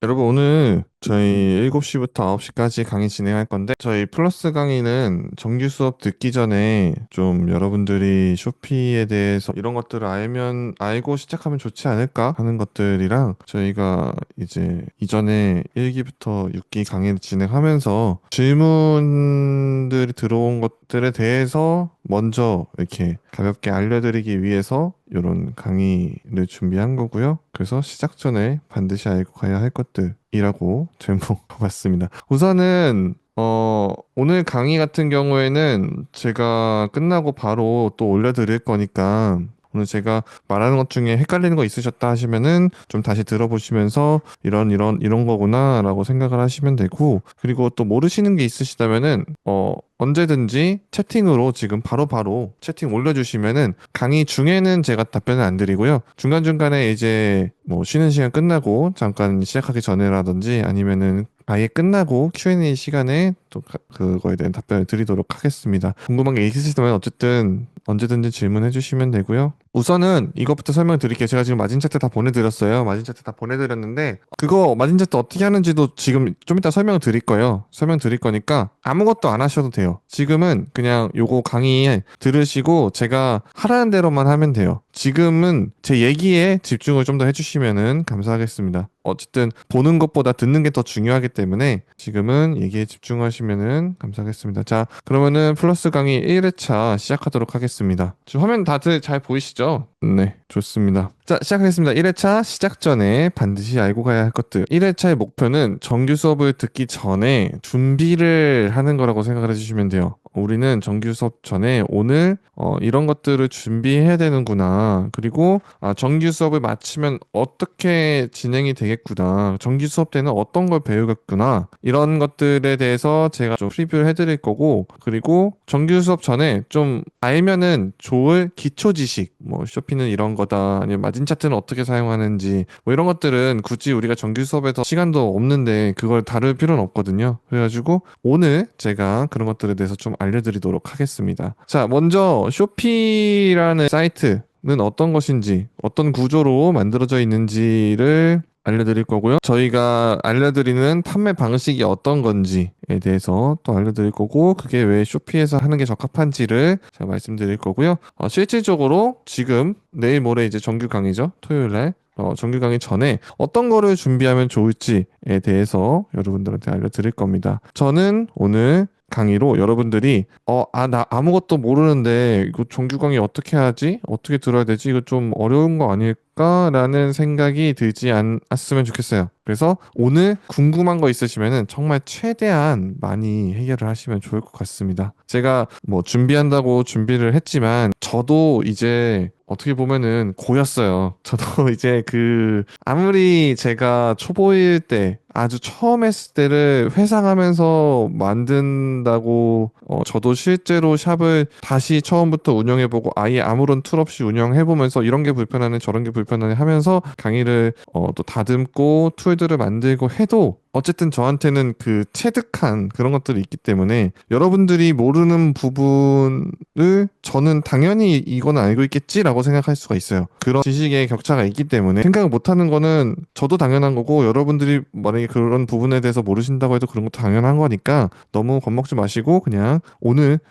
여러분, 오늘 저희 7시부터 9시까지 강의 진행할 건데, 저희 플러스 강의는 정규 수업 듣기 전에 좀 여러분들이 쇼피에 대해서 이런 것들을 알고 시작하면 좋지 않을까 하는 것들이랑, 저희가 이제 이전에 1기부터 6기 강의를 진행하면서 질문들이 들어온 것들에 대해서 먼저 이렇게 가볍게 알려드리기 위해서 이런 강의를 준비한 거고요. 그래서 시작 전에 반드시 알고 가야 할 것들이라고 제목 봤습니다. 우선은 오늘 강의 같은 경우에는 제가 끝나고 바로 또 올려드릴 거니까 오늘 제가 말하는 것 중에 헷갈리는 거 있으셨다 하시면은 좀 다시 들어보시면서 이런 거구나라고 생각을 하시면 되고, 그리고 또 모르시는 게 있으시다면은 언제든지 채팅으로 지금 바로바로 채팅 올려주시면은 강의 중에는 제가 답변을 안 드리고요. 중간중간에 이제 뭐 쉬는 시간 끝나고 잠깐 시작하기 전에라든지 아니면은 아예 끝나고 Q&A 시간에 또 그거에 대한 답변을 드리도록 하겠습니다. 궁금한 게 있으시다면 어쨌든 언제든지 질문해 주시면 되고요. 우선은 이것부터 설명드릴게요. 제가 지금 마진차트 다 보내드렸어요. 마진차트 다 보내드렸는데 그거 마진차트 어떻게 하는지도 지금 좀 이따 설명드릴 거예요. 설명드릴 거니까 아무것도 안 하셔도 돼요. 지금은 그냥 요거 강의 들으시고 제가 하라는 대로만 하면 돼요. 지금은 제 얘기에 집중을 좀 더 해주시면은 감사하겠습니다. 어쨌든 보는 것보다 듣는 게 더 중요하기 때문에 지금은 얘기에 집중하시면은 감사하겠습니다. 자, 그러면은 플러스 강의 1회차 시작하도록 하겠습니다. 지금 화면 다들 잘 보이시죠? 네, 좋습니다. 자, 시작하겠습니다. 1회차 시작 전에 반드시 알고 가야 할 것들. 1회차의 목표는 정규 수업을 듣기 전에 준비를 하는 거라고 생각을 해주시면 돼요. 우리는 정규 수업 전에 오늘 이런 것들을 준비해야 되는구나. 그리고 정규 수업을 마치면 어떻게 진행이 되겠구나. 정규 수업 때는 어떤 걸 배우겠구나. 이런 것들에 대해서 제가 좀 프리뷰를 해드릴 거고, 그리고 정규 수업 전에 좀 알면은 좋을 기초 지식, 뭐 쇼피는 이런 거다, 아니면 마진 차트는 어떻게 사용하는지, 뭐 이런 것들은 굳이 우리가 정규 수업에서 시간도 없는데 그걸 다룰 필요는 없거든요. 그래가지고 오늘 제가 그런 것들에 대해서 좀 알려드리도록 하겠습니다. 자, 먼저 쇼피라는 사이트는 어떤 것인지, 어떤 구조로 만들어져 있는지를 알려드릴 거고요. 저희가 알려드리는 판매 방식이 어떤 건지에 대해서 또 알려드릴 거고, 그게 왜 쇼피에서 하는 게 적합한지를 제가 말씀드릴 거고요. 실질적으로 지금 내일 모레 이제 정규 강의죠. 토요일 날. 정규 강의 전에 어떤 거를 준비하면 좋을지에 대해서 여러분들한테 알려드릴 겁니다. 저는 오늘 강의로 여러분들이 나 아무것도 모르는데 이거 정규 강의 어떻게 하지? 어떻게 들어야 되지? 이거 좀 어려운 거 아닐까라는 생각이 들지 않았으면 좋겠어요. 그래서 오늘 궁금한 거 있으시면은 정말 최대한 많이 해결을 하시면 좋을 것 같습니다. 제가 뭐 준비한다고 준비를 했지만 저도 이제 어떻게 보면은 고였어요. 저도 이제 아무리 제가 초보일 때, 아주 처음 했을 때를 회상하면서 만든다고, 저도 실제로 샵을 다시 처음부터 운영해보고 아예 아무런 툴 없이 운영해보면서 이런 게 불편하네, 저런 게 불편하네 하면서 강의를 또 다듬고 툴들을 만들고 해도 어쨌든 저한테는 체득한 그런 것들이 있기 때문에 여러분들이 모르는 부분을 저는 당연히 이건 알고 있겠지라고 생각할 수가 있어요. 그런 지식의 격차가 있기 때문에 생각을 못하는 거는 저도 당연한 거고, 여러분들이 만약에 그런 부분에 대해서 모르신다고 해도 그런 것도 당연한 거니까 너무 겁먹지 마시고 그냥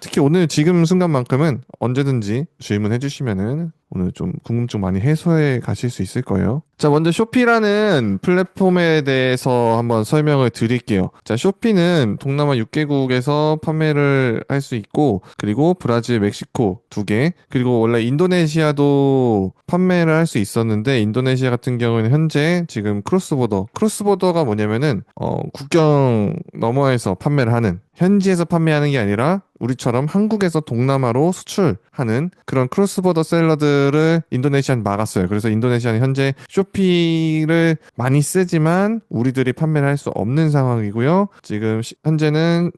특히 오늘 지금 순간만큼은 언제든지 질문해 주시면은 오늘 좀 궁금증 많이 해소해 가실 수 있을 거예요. 자, 먼저 쇼피라는 플랫폼에 대해서 한번 설명을 드릴게요. 자, 쇼피는 동남아 6개국에서 판매를 할 수 있고, 그리고 브라질, 멕시코 2개, 그리고 원래 인도네시아도 판매를 할 수 있었는데, 인도네시아 같은 경우는 현재 지금 크로스보더가 뭐냐면은, 국경 너머에서 판매를 하는, 현지에서 판매하는 게 아니라 우리처럼 한국에서 동남아로 수출하는 그런 크로스보더 셀러들을 인도네시아는 막았어요. 그래서 인도네시아는 현재 쇼피를 많이 쓰지만 우리들이 판매를 할 수 없는 상황이고요. 지금 현재는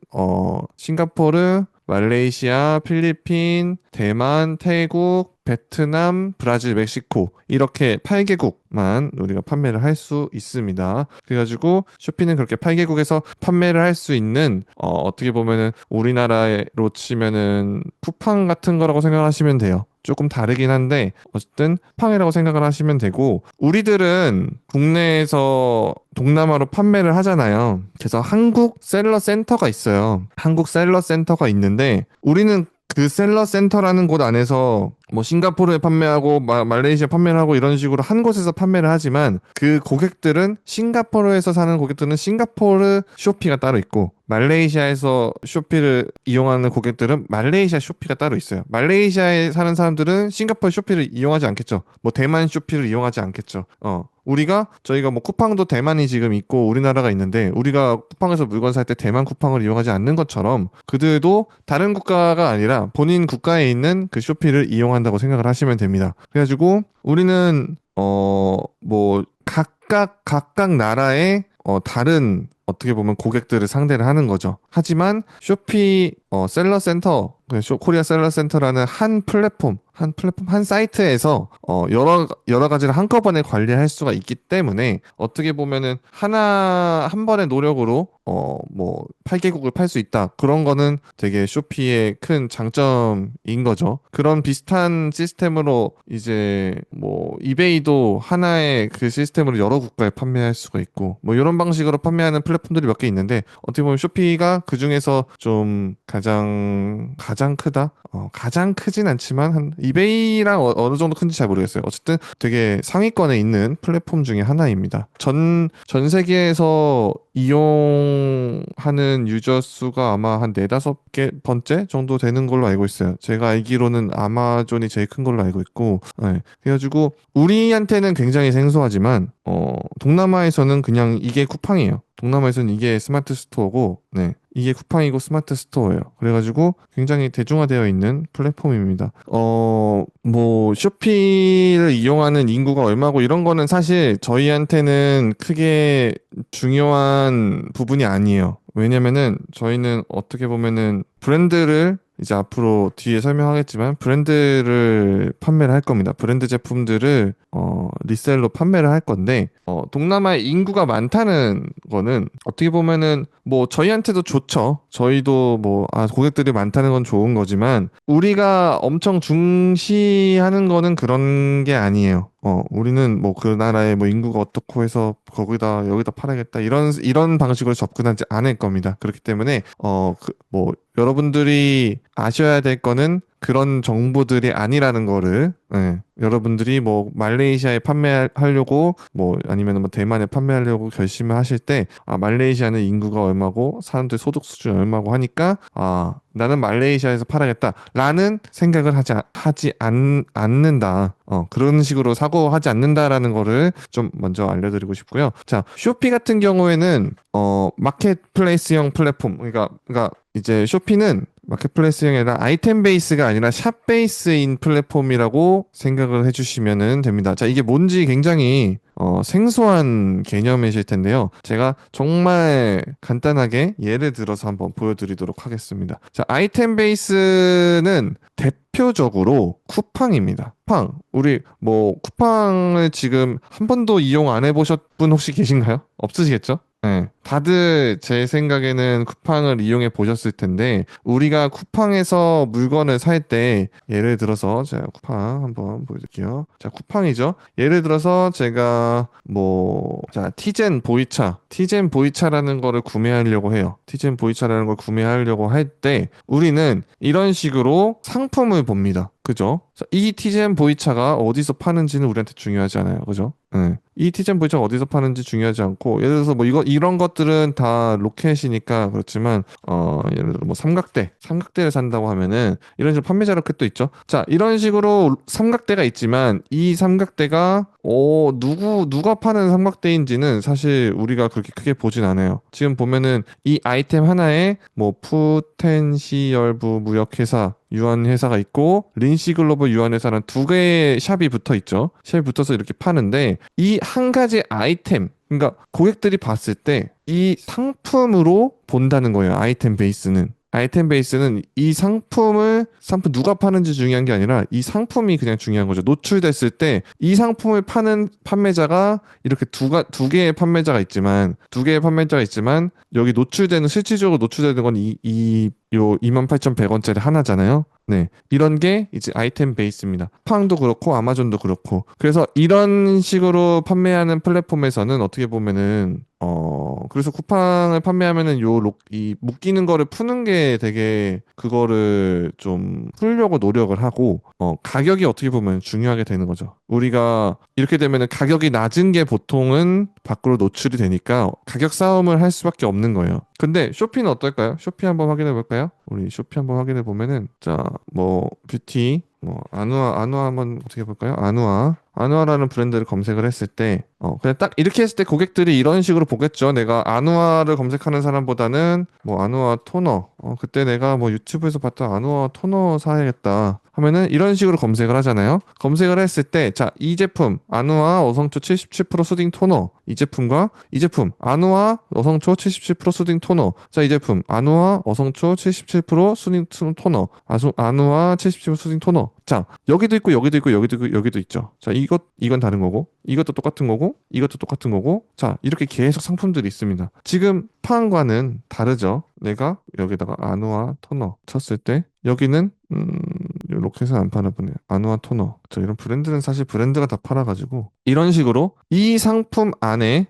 싱가포르, 말레이시아, 필리핀, 대만, 태국, 베트남, 브라질, 멕시코 이렇게 8개국만 우리가 판매를 할 수 있습니다. 그래가지고 쇼피는 그렇게 8개국에서 판매를 할 수 있는 어떻게 보면은 우리나라로 치면은 쿠팡 같은 거라고 생각하시면 돼요. 조금 다르긴 한데 어쨌든 쿠팡이라고 생각을 하시면 되고 우리들은 국내에서 동남아로 판매를 하잖아요. 그래서 한국 셀러 센터가 있어요. 한국 셀러 센터가 있는데 우리는 그 셀러 센터라는 곳 안에서 뭐 싱가포르에 판매하고 말레이시아 판매를 하고 이런 식으로 한 곳에서 판매를 하지만 그 고객들은 싱가포르에서 사는 고객들은 싱가포르 쇼피가 따로 있고 말레이시아에서 쇼피를 이용하는 고객들은 말레이시아 쇼피가 따로 있어요. 말레이시아에 사는 사람들은 싱가포르 쇼피를 이용하지 않겠죠. 뭐 대만 쇼피를 이용하지 않겠죠. 저희가 뭐 쿠팡도 대만이 지금 있고 우리나라가 있는데 우리가 쿠팡에서 물건 살 때 대만 쿠팡을 이용하지 않는 것처럼 그들도 다른 국가가 아니라 본인 국가에 있는 그 쇼피를 이용한다고 생각을 하시면 됩니다. 그래가지고 우리는 뭐 각각 나라의 다른 어떻게 보면 고객들을 상대를 하는 거죠. 하지만 쇼피 셀러 센터, 코리아 셀러 센터라는 한 사이트에서 여러 가지를 한꺼번에 관리할 수가 있기 때문에 어떻게 보면은 한 번의 노력으로 뭐 8개국을 팔 수 있다. 그런 거는 되게 쇼피의 큰 장점인 거죠. 그런 비슷한 시스템으로 이제 뭐 이베이도 하나의 그 시스템으로 여러 국가에 판매할 수가 있고 뭐 이런 방식으로 판매하는 플랫폼들이 몇 개 있는데 어떻게 보면 쇼피가 그 중에서 좀 가장 크다? 가장 크진 않지만 한 이베이랑 어느 정도 큰지 잘 모르겠어요. 어쨌든 되게 상위권에 있는 플랫폼 중에 하나입니다. 전 세계에서 이용하는 유저 수가 아마 한 네다섯 개 번째 정도 되는 걸로 알고 있어요. 제가 알기로는 아마존이 제일 큰 걸로 알고 있고, 네. 그래가지고 우리한테는 굉장히 생소하지만 동남아에서는 그냥 이게 쿠팡이에요. 동남아에서는 이게 스마트 스토어고, 네. 이게 쿠팡이고 스마트 스토어예요. 그래가지고 굉장히 대중화되어 있는 플랫폼입니다. 뭐 쇼피를 이용하는 인구가 얼마고 이런 거는 사실 저희한테는 크게 중요한 부분이 아니에요. 왜냐면은 저희는 어떻게 보면은 브랜드를 이제 앞으로 뒤에 설명하겠지만 브랜드를 판매를 할 겁니다. 브랜드 제품들을 리셀로 판매를 할 건데 동남아에 인구가 많다는 거는 어떻게 보면은 뭐 저희한테도 좋죠. 저희도 뭐 고객들이 많다는 건 좋은 거지만 우리가 엄청 중시하는 거는 그런 게 아니에요. 우리는 뭐 그 나라의 뭐 인구가 어떻고 해서 여기다 팔아야겠다 이런 방식으로 접근하지 않을 겁니다. 그렇기 때문에 뭐 여러분들이 아셔야 될 거는 그런 정보들이 아니라는 거를 여러분들이 뭐 말레이시아에 판매하려고 뭐 아니면 뭐 대만에 판매하려고 결심을 하실 때 말레이시아는 인구가 얼마고 사람들 소득 수준이 얼마고 하니까 나는 말레이시아에서 팔아야겠다라는 생각을 하지 않는다. 그런 식으로 사고하지 않는다라는 거를 좀 먼저 알려드리고 싶고요. 자, 쇼피 같은 경우에는 마켓플레이스형 플랫폼 그러니까 이제 쇼피는 마켓플레이스형이 아니라 아이템 베이스가 아니라 샵 베이스인 플랫폼이라고 생각을 해주시면 됩니다. 자, 이게 뭔지 굉장히 생소한 개념이실 텐데요. 제가 정말 간단하게 예를 들어서 한번 보여드리도록 하겠습니다. 자, 아이템 베이스는 대표적으로 쿠팡입니다. 우리 뭐 쿠팡을 지금 한 번도 이용 안 해보셨 분 혹시 계신가요? 없으시겠죠? 네. 다들 제 생각에는 쿠팡을 이용해 보셨을 텐데 우리가 쿠팡에서 물건을 살 때 예를 들어서 제가 쿠팡 한번 보여드릴게요. 자, 쿠팡이죠. 예를 들어서 제가 티젠 보이차라는 거를 구매하려고 해요. 티젠 보이차라는 걸 구매하려고 할 때 우리는 이런 식으로 상품을 봅니다. 그죠? 이 티젠 보이차가 어디서 파는지는 우리한테 중요하지 않아요. 그죠? 네. 이 티젠 보이차가 어디서 파는지 중요하지 않고 예를 들어서 뭐 이런 것들은 다 로켓이니까 그렇지만 예를 들어 뭐 삼각대를 산다고 하면은 이런 식으로 판매자 로켓도 있죠. 자, 이런 식으로 삼각대가 있지만 이 삼각대가 누가 파는 삼각대인지는 사실 우리가 그렇게 크게 보진 않아요. 지금 보면은 이 아이템 하나에 뭐 푸텐시열부 무역회사 유한회사가 있고 린시글로벌 유한회사는 두 개의 샵이 붙어 있죠. 샵이 붙어서 이렇게 파는데 이 한 가지 아이템 그러니까 고객들이 봤을 때 이 상품으로 본다는 거예요. 아이템 베이스는. 아이템 베이스는 이 상품 누가 파는지 중요한 게 아니라 이 상품이 그냥 중요한 거죠. 노출됐을 때 이 상품을 파는 판매자가 이렇게 두 개의 판매자가 있지만, 여기 노출되는, 실질적으로 노출되는 건 요 28,100원짜리 하나잖아요. 네. 이런 게 이제 아이템 베이스입니다. 쿠팡도 그렇고 아마존도 그렇고. 그래서 이런 식으로 판매하는 플랫폼에서는 어떻게 보면은 그래서 쿠팡을 판매하면은 이 묶이는 거를 푸는 게 되게, 그거를 좀 풀려고 노력을 하고, 가격이 어떻게 보면 중요하게 되는 거죠. 우리가 이렇게 되면은 가격이 낮은 게 보통은 밖으로 노출이 되니까 가격 싸움을 할 수밖에 없는 거예요. 근데 쇼피는 어떨까요? 쇼피 한번 확인해 볼까요? 우리 쇼피 한번 확인해 보면은, 자, 뭐 뷰티, 뭐 아누아 한번 어떻게 볼까요? 아누아라는 브랜드를 검색을 했을 때, 그냥 딱 이렇게 했을 때 고객들이 이런 식으로 보겠죠. 내가 아누아를 검색하는 사람보다는 뭐 아누아 토너, 그때 내가 뭐 유튜브에서 봤던 아누아 토너 사야겠다 하면은 이런 식으로 검색을 하잖아요. 검색을 했을 때, 자, 이 제품 아누아 어성초 77% 수딩 토너, 이 제품과 이 제품 아누아 어성초 77% 수딩 토너, 자, 이 제품 아누아 어성초 77% 수딩 토너, 아누아 77% 수딩 토너. 자, 여기도 있고 여기도 있고 여기도 있고 여기도 있죠. 자, 이건 다른 거고, 이것도 똑같은 거고, 이것도 똑같은 거고. 자, 이렇게 계속 상품들이 있습니다. 지금 파안과는 다르죠. 내가 여기다가 아누아 토너 쳤을 때 여기는 이렇게 해서 안 파나 보네요. 아누아 토너. 저 이런 브랜드는 사실 브랜드가 다 팔아가지고, 이런 식으로 이 상품 안에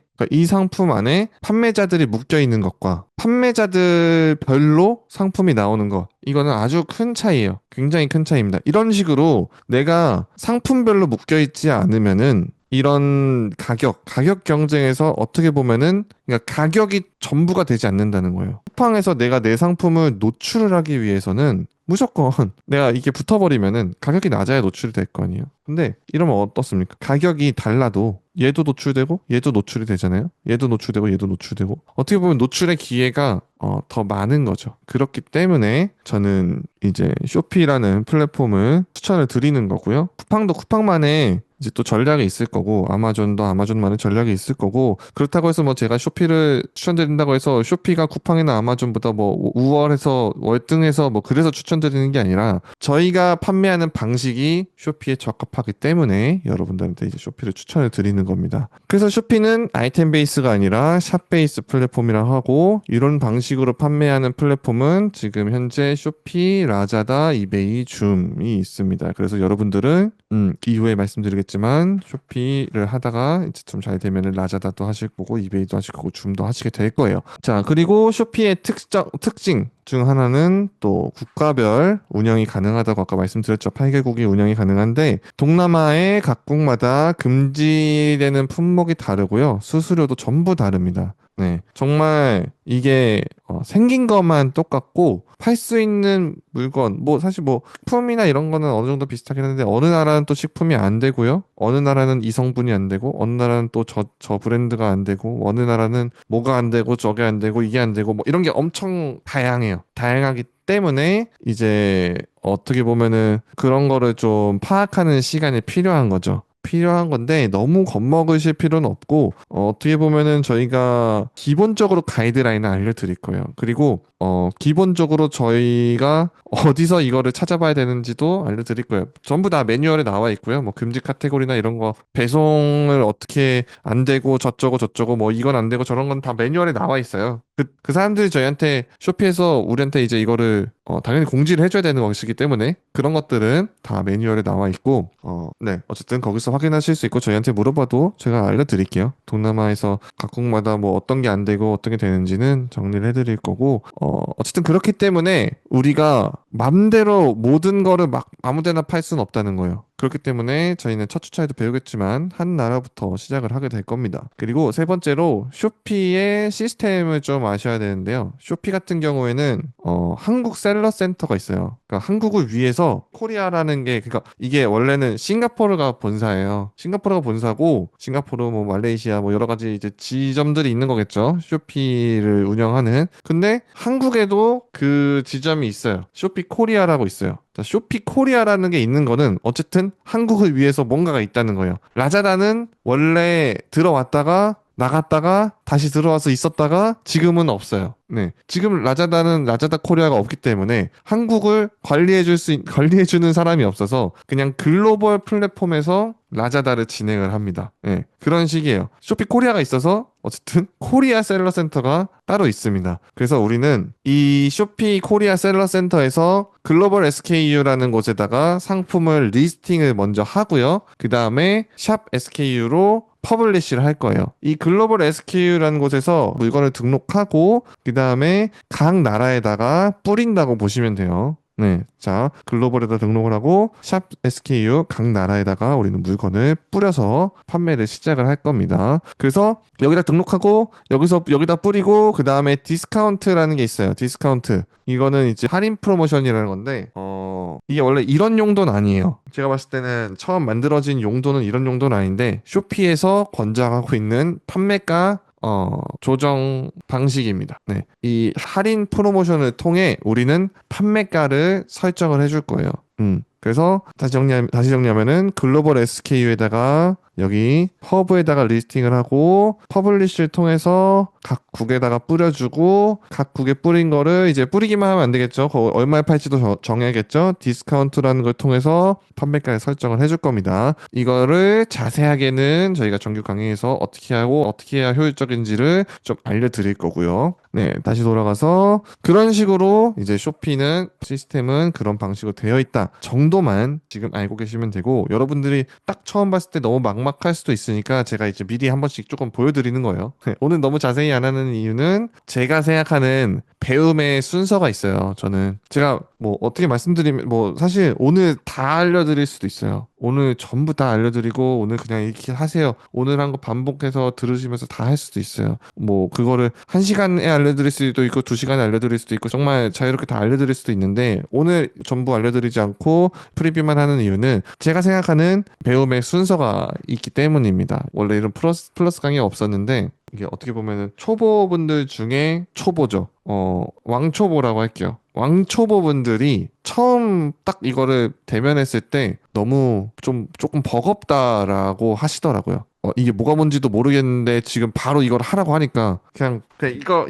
판매자들이 묶여 있는 것과 판매자들 별로 상품이 나오는 것, 이거는 아주 큰 차이예요. 굉장히 큰 차이입니다. 이런 식으로 내가 상품별로 묶여 있지 않으면은 이런 가격 경쟁에서 어떻게 보면은, 그러니까 가격이 전부가 되지 않는다는 거예요. 쿠팡에서 내가 내 상품을 노출을 하기 위해서는 무조건 내가 이게 붙어버리면은 가격이 낮아야 노출이 될 거 아니에요. 근데 이러면 어떻습니까? 가격이 달라도 얘도 노출되고 얘도 노출이 되잖아요. 얘도 노출되고 얘도 노출되고, 어떻게 보면 노출의 기회가 더 많은 거죠. 그렇기 때문에 저는 이제 쇼피라는 플랫폼을 추천을 드리는 거고요. 쿠팡도 쿠팡만의 이제 또 전략이 있을 거고, 아마존도 아마존만의 전략이 있을 거고, 그렇다고 해서 뭐 제가 쇼피를 추천드린다고 해서 쇼피가 쿠팡이나 아마존보다 뭐 우월해서 월등해서 뭐 그래서 추천드리는 게 아니라, 저희가 판매하는 방식이 쇼피에 적합하기 때문에 여러분들한테 이제 쇼피를 추천을 드리는 겁니다. 그래서 쇼피는 아이템 베이스가 아니라 샵 베이스 플랫폼이라 하고, 이런 방식으로 판매하는 플랫폼은 지금 현재 쇼피, 라자다, 이베이, 줌이 있습니다. 그래서 여러분들은 이후에 말씀드리겠지만 쇼피를 하다가 이제 좀 잘 되면은 라자다도 하실 거고, 이베이도 하실 거고, 줌도 하시게 될 거예요. 자, 그리고 쇼피의 특징 중 하나는 또 국가별 운영이 가능하다고 아까 말씀드렸죠. 8개국이 운영이 가능한데, 동남아의 각국마다 금지되는 품목이 다르고요. 수수료도 전부 다릅니다. 네, 정말 이게 생긴 것만 똑같고 팔 수 있는 물건, 뭐 사실 뭐 식품이나 이런 거는 어느 정도 비슷하긴 한데, 어느 나라는 또 식품이 안 되고요, 어느 나라는 이 성분이 안 되고, 어느 나라는 또 저 브랜드가 안 되고, 어느 나라는 뭐가 안 되고 저게 안 되고 이게 안 되고, 뭐 이런 게 엄청 다양해요. 다양하기 때문에 이제 어떻게 보면은 그런 거를 좀 파악하는 시간이 필요한 건데, 너무 겁먹으실 필요는 없고, 어떻게 보면은 저희가 기본적으로 가이드라인을 알려드릴 거예요. 그리고 기본적으로 저희가 어디서 이거를 찾아봐야 되는지도 알려드릴 거예요. 전부 다 매뉴얼에 나와 있고요. 뭐 금지 카테고리나 이런 거, 배송을 어떻게 안 되고 저쩌고 뭐 이건 안 되고 저런 건 다 매뉴얼에 나와 있어요. 그 사람들이 저희한테 쇼피에서 우리한테 이제 이거를 당연히 공지를 해줘야 되는 것이기 때문에, 그런 것들은 다 매뉴얼에 나와 있고, 네, 어쨌든 거기서 확인하실 수 있고, 저희한테 물어봐도 제가 알려드릴게요. 동남아에서 각국마다 뭐 어떤 게 안 되고 어떤 게 되는지는 정리를 해드릴 거고, 어쨌든 그렇기 때문에 우리가 맘대로 모든 거를 막 아무데나 팔 수는 없다는 거예요. 그렇기 때문에 저희는 첫 주차에도 배우겠지만 한 나라부터 시작을 하게 될 겁니다. 그리고 세 번째로 쇼피의 시스템을 좀 아셔야 되는데요. 쇼피 같은 경우에는 한국 셀러 센터가 있어요. 그러니까 한국을 위해서 코리아라는 게, 그러니까 이게 원래는 싱가포르가 본사예요. 싱가포르가 본사고, 싱가포르 뭐 말레이시아 뭐 여러 가지 이제 지점들이 있는 거겠죠. 쇼피를 운영하는. 근데 한국에도 그 지점이 있어요. 쇼피 코리아라고 있어요. 자, 쇼피 코리아라는 게 있는 거는 어쨌든 한국을 위해서 뭔가가 있다는 거예요. 라자다는 원래 들어왔다가 나갔다가 다시 들어와서 있었다가 지금은 없어요. 네. 지금 라자다는 라자다 코리아가 없기 때문에 한국을 관리해주는 사람이 없어서 그냥 글로벌 플랫폼에서 라자다를 진행을 합니다. 네. 그런 식이에요. 쇼피 코리아가 있어서 어쨌든 코리아 셀러 센터가 따로 있습니다. 그래서 우리는 이 쇼피 코리아 셀러 센터에서 글로벌 SKU라는 곳에다가 상품을 리스팅을 먼저 하고요. 그 다음에 샵 SKU로 퍼블리시를 할 거예요. 이 글로벌 SKU라는 곳에서 물건을 등록하고 그 다음에 각 나라에다가 뿌린다고 보시면 돼요. 네, 자 글로벌에다 등록을 하고 샵 SKU 각 나라에다가 우리는 물건을 뿌려서 판매를 시작을 할 겁니다. 그래서 여기다 등록하고 여기다 뿌리고 그 다음에 디스카운트라는 게 있어요. 디스카운트. 이거는 이제 할인 프로모션이라는 건데 이게 원래 이런 용도는 아니에요. 제가 봤을 때는 처음 만들어진 용도는 이런 용도는 아닌데 쇼피에서 권장하고 있는 판매가 조정 방식입니다. 네. 이 할인 프로모션을 통해 우리는 판매가를 설정을 해줄 거예요. 그래서 다시 정리하면은 글로벌 SKU에다가 여기 허브에다가 리스팅을 하고 퍼블리시를 통해서 각 국에다가 뿌려주고 각 국에 뿌린 거를 이제 뿌리기만 하면 안 되겠죠. 얼마에 팔지도 정해야겠죠. 디스카운트라는 걸 통해서 판매가를 설정을 해줄 겁니다. 이거를 자세하게는 저희가 정규 강의에서 어떻게 하고 어떻게 해야 효율적인지를 좀 알려드릴 거고요. 네, 다시 돌아가서 그런 식으로 이제 쇼피는 시스템은 그런 방식으로 되어 있다 정도만 지금 알고 계시면 되고 여러분들이 딱 처음 봤을 때 너무 막막할 수도 있으니까 제가 이제 미리 한 번씩 조금 보여드리는 거예요. 네, 오늘 너무 자세히 안 하는 이유는 제가 생각하는 배움의 순서가 있어요. 저는 제가 뭐 어떻게 말씀드리면 뭐 사실 오늘 다 알려드릴 수도 있어요. 오늘 전부 다 알려드리고 오늘 그냥 이렇게 하세요. 오늘 한 거 반복해서 들으시면서 다 할 수도 있어요. 뭐 그거를 1시간에 알려드릴 수도 있고 2시간에 알려드릴 수도 있고 정말 자유롭게 다 알려드릴 수도 있는데 오늘 전부 알려드리지 않고 프리뷰만 하는 이유는 제가 생각하는 배움의 순서가 있기 때문입니다. 원래 이런 플러스 강의가 없었는데 이게 어떻게 보면은 초보분들 중에 초보죠. 왕초보라고 할게요. 왕초보분들이 처음 딱 이거를 대면했을 때 너무 조금 버겁다라고 하시더라고요. 이게 뭐가 뭔지도 모르겠는데 지금 바로 이걸 하라고 하니까 그냥 이거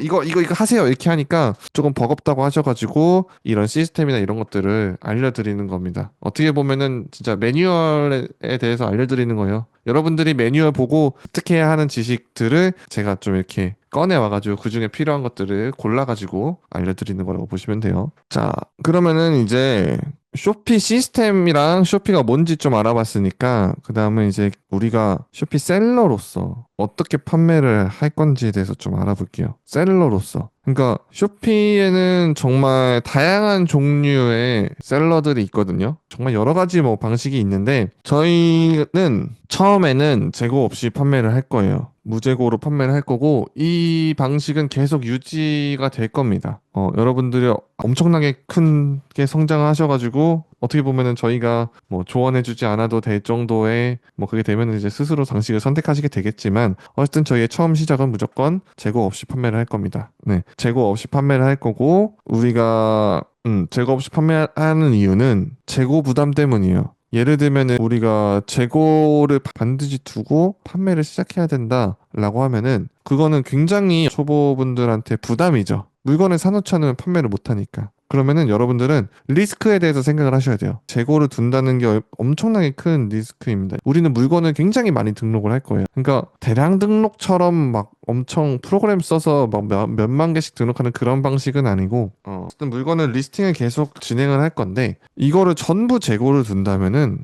하세요 이렇게 하니까 조금 버겁다고 하셔가지고 이런 시스템이나 이런 것들을 알려드리는 겁니다. 어떻게 보면은 진짜 매뉴얼에 대해서 알려드리는 거예요. 여러분들이 매뉴얼 보고 습득해야 하는 지식들을 제가 좀 이렇게 꺼내와가지고 그 중에 필요한 것들을 골라가지고 알려드리는 거라고 보시면 돼요. 자, 그러면은 이제 쇼피 시스템이랑 쇼피가 뭔지 좀 알아봤으니까 그 다음에 이제 우리가 쇼피 셀러로서 어떻게 판매를 할 건지에 대해서 좀 알아볼게요. 셀러로서. 그러니까 쇼피에는 정말 다양한 종류의 셀러들이 있거든요. 정말 여러 가지 뭐 방식이 있는데 저희는 처음에는 재고 없이 판매를 할 거예요. 무재고로 판매를 할 거고 이 방식은 계속 유지가 될 겁니다. 여러분들이 엄청나게 크게 성장하셔가지고 어떻게 보면은 저희가 뭐 조언해주지 않아도 될 정도의 뭐 그게 되면 이제 스스로 방식을 선택하시게 되겠지만 어쨌든 저희의 처음 시작은 무조건 재고 없이 판매를 할 겁니다. 네, 재고 없이 판매를 할 거고 우리가 재고 없이 판매하는 이유는 재고 부담 때문이에요. 예를 들면은 우리가 재고를 반드시 두고 판매를 시작해야 된다라고 하면은 그거는 굉장히 초보분들한테 부담이죠. 물건을 사놓지 않으면 판매를 못하니까. 그러면은 여러분들은 리스크에 대해서 생각을 하셔야 돼요. 재고를 둔다는 게 엄청나게 큰 리스크입니다. 우리는 물건을 굉장히 많이 등록을 할 거예요. 그러니까 대량 등록처럼 막 엄청 프로그램 써서 막 몇만 개씩 등록하는 그런 방식은 아니고 어쨌든 물건을 리스팅을 계속 진행을 할 건데 이거를 전부 재고를 둔다면은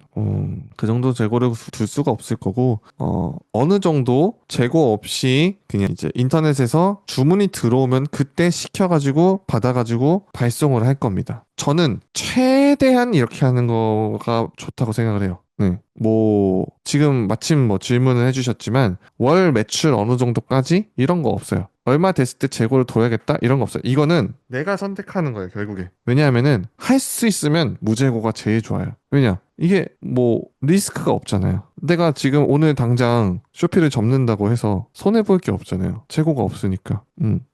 그 정도 재고를 둘 수가 없을 거고 어느 정도 재고 없이 그냥 이제 인터넷에서 주문이 들어오면 그때 시켜가지고 받아가지고 발송을 할 겁니다. 저는 최대한 이렇게 하는 거가 좋다고 생각을 해요. 네. 뭐, 지금 마침 뭐 질문을 해주셨지만, 월 매출 어느 정도까지? 이런 거 없어요. 얼마 됐을 때 재고를 둬야겠다? 이런 거 없어요. 이거는 내가 선택하는 거예요, 결국에. 왜냐하면은, 할 수 있으면 무재고가 제일 좋아요. 왜냐? 이게 뭐, 리스크가 없잖아요. 내가 지금 오늘 당장 쇼피를 접는다고 해서 손해볼 게 없잖아요. 재고가 없으니까.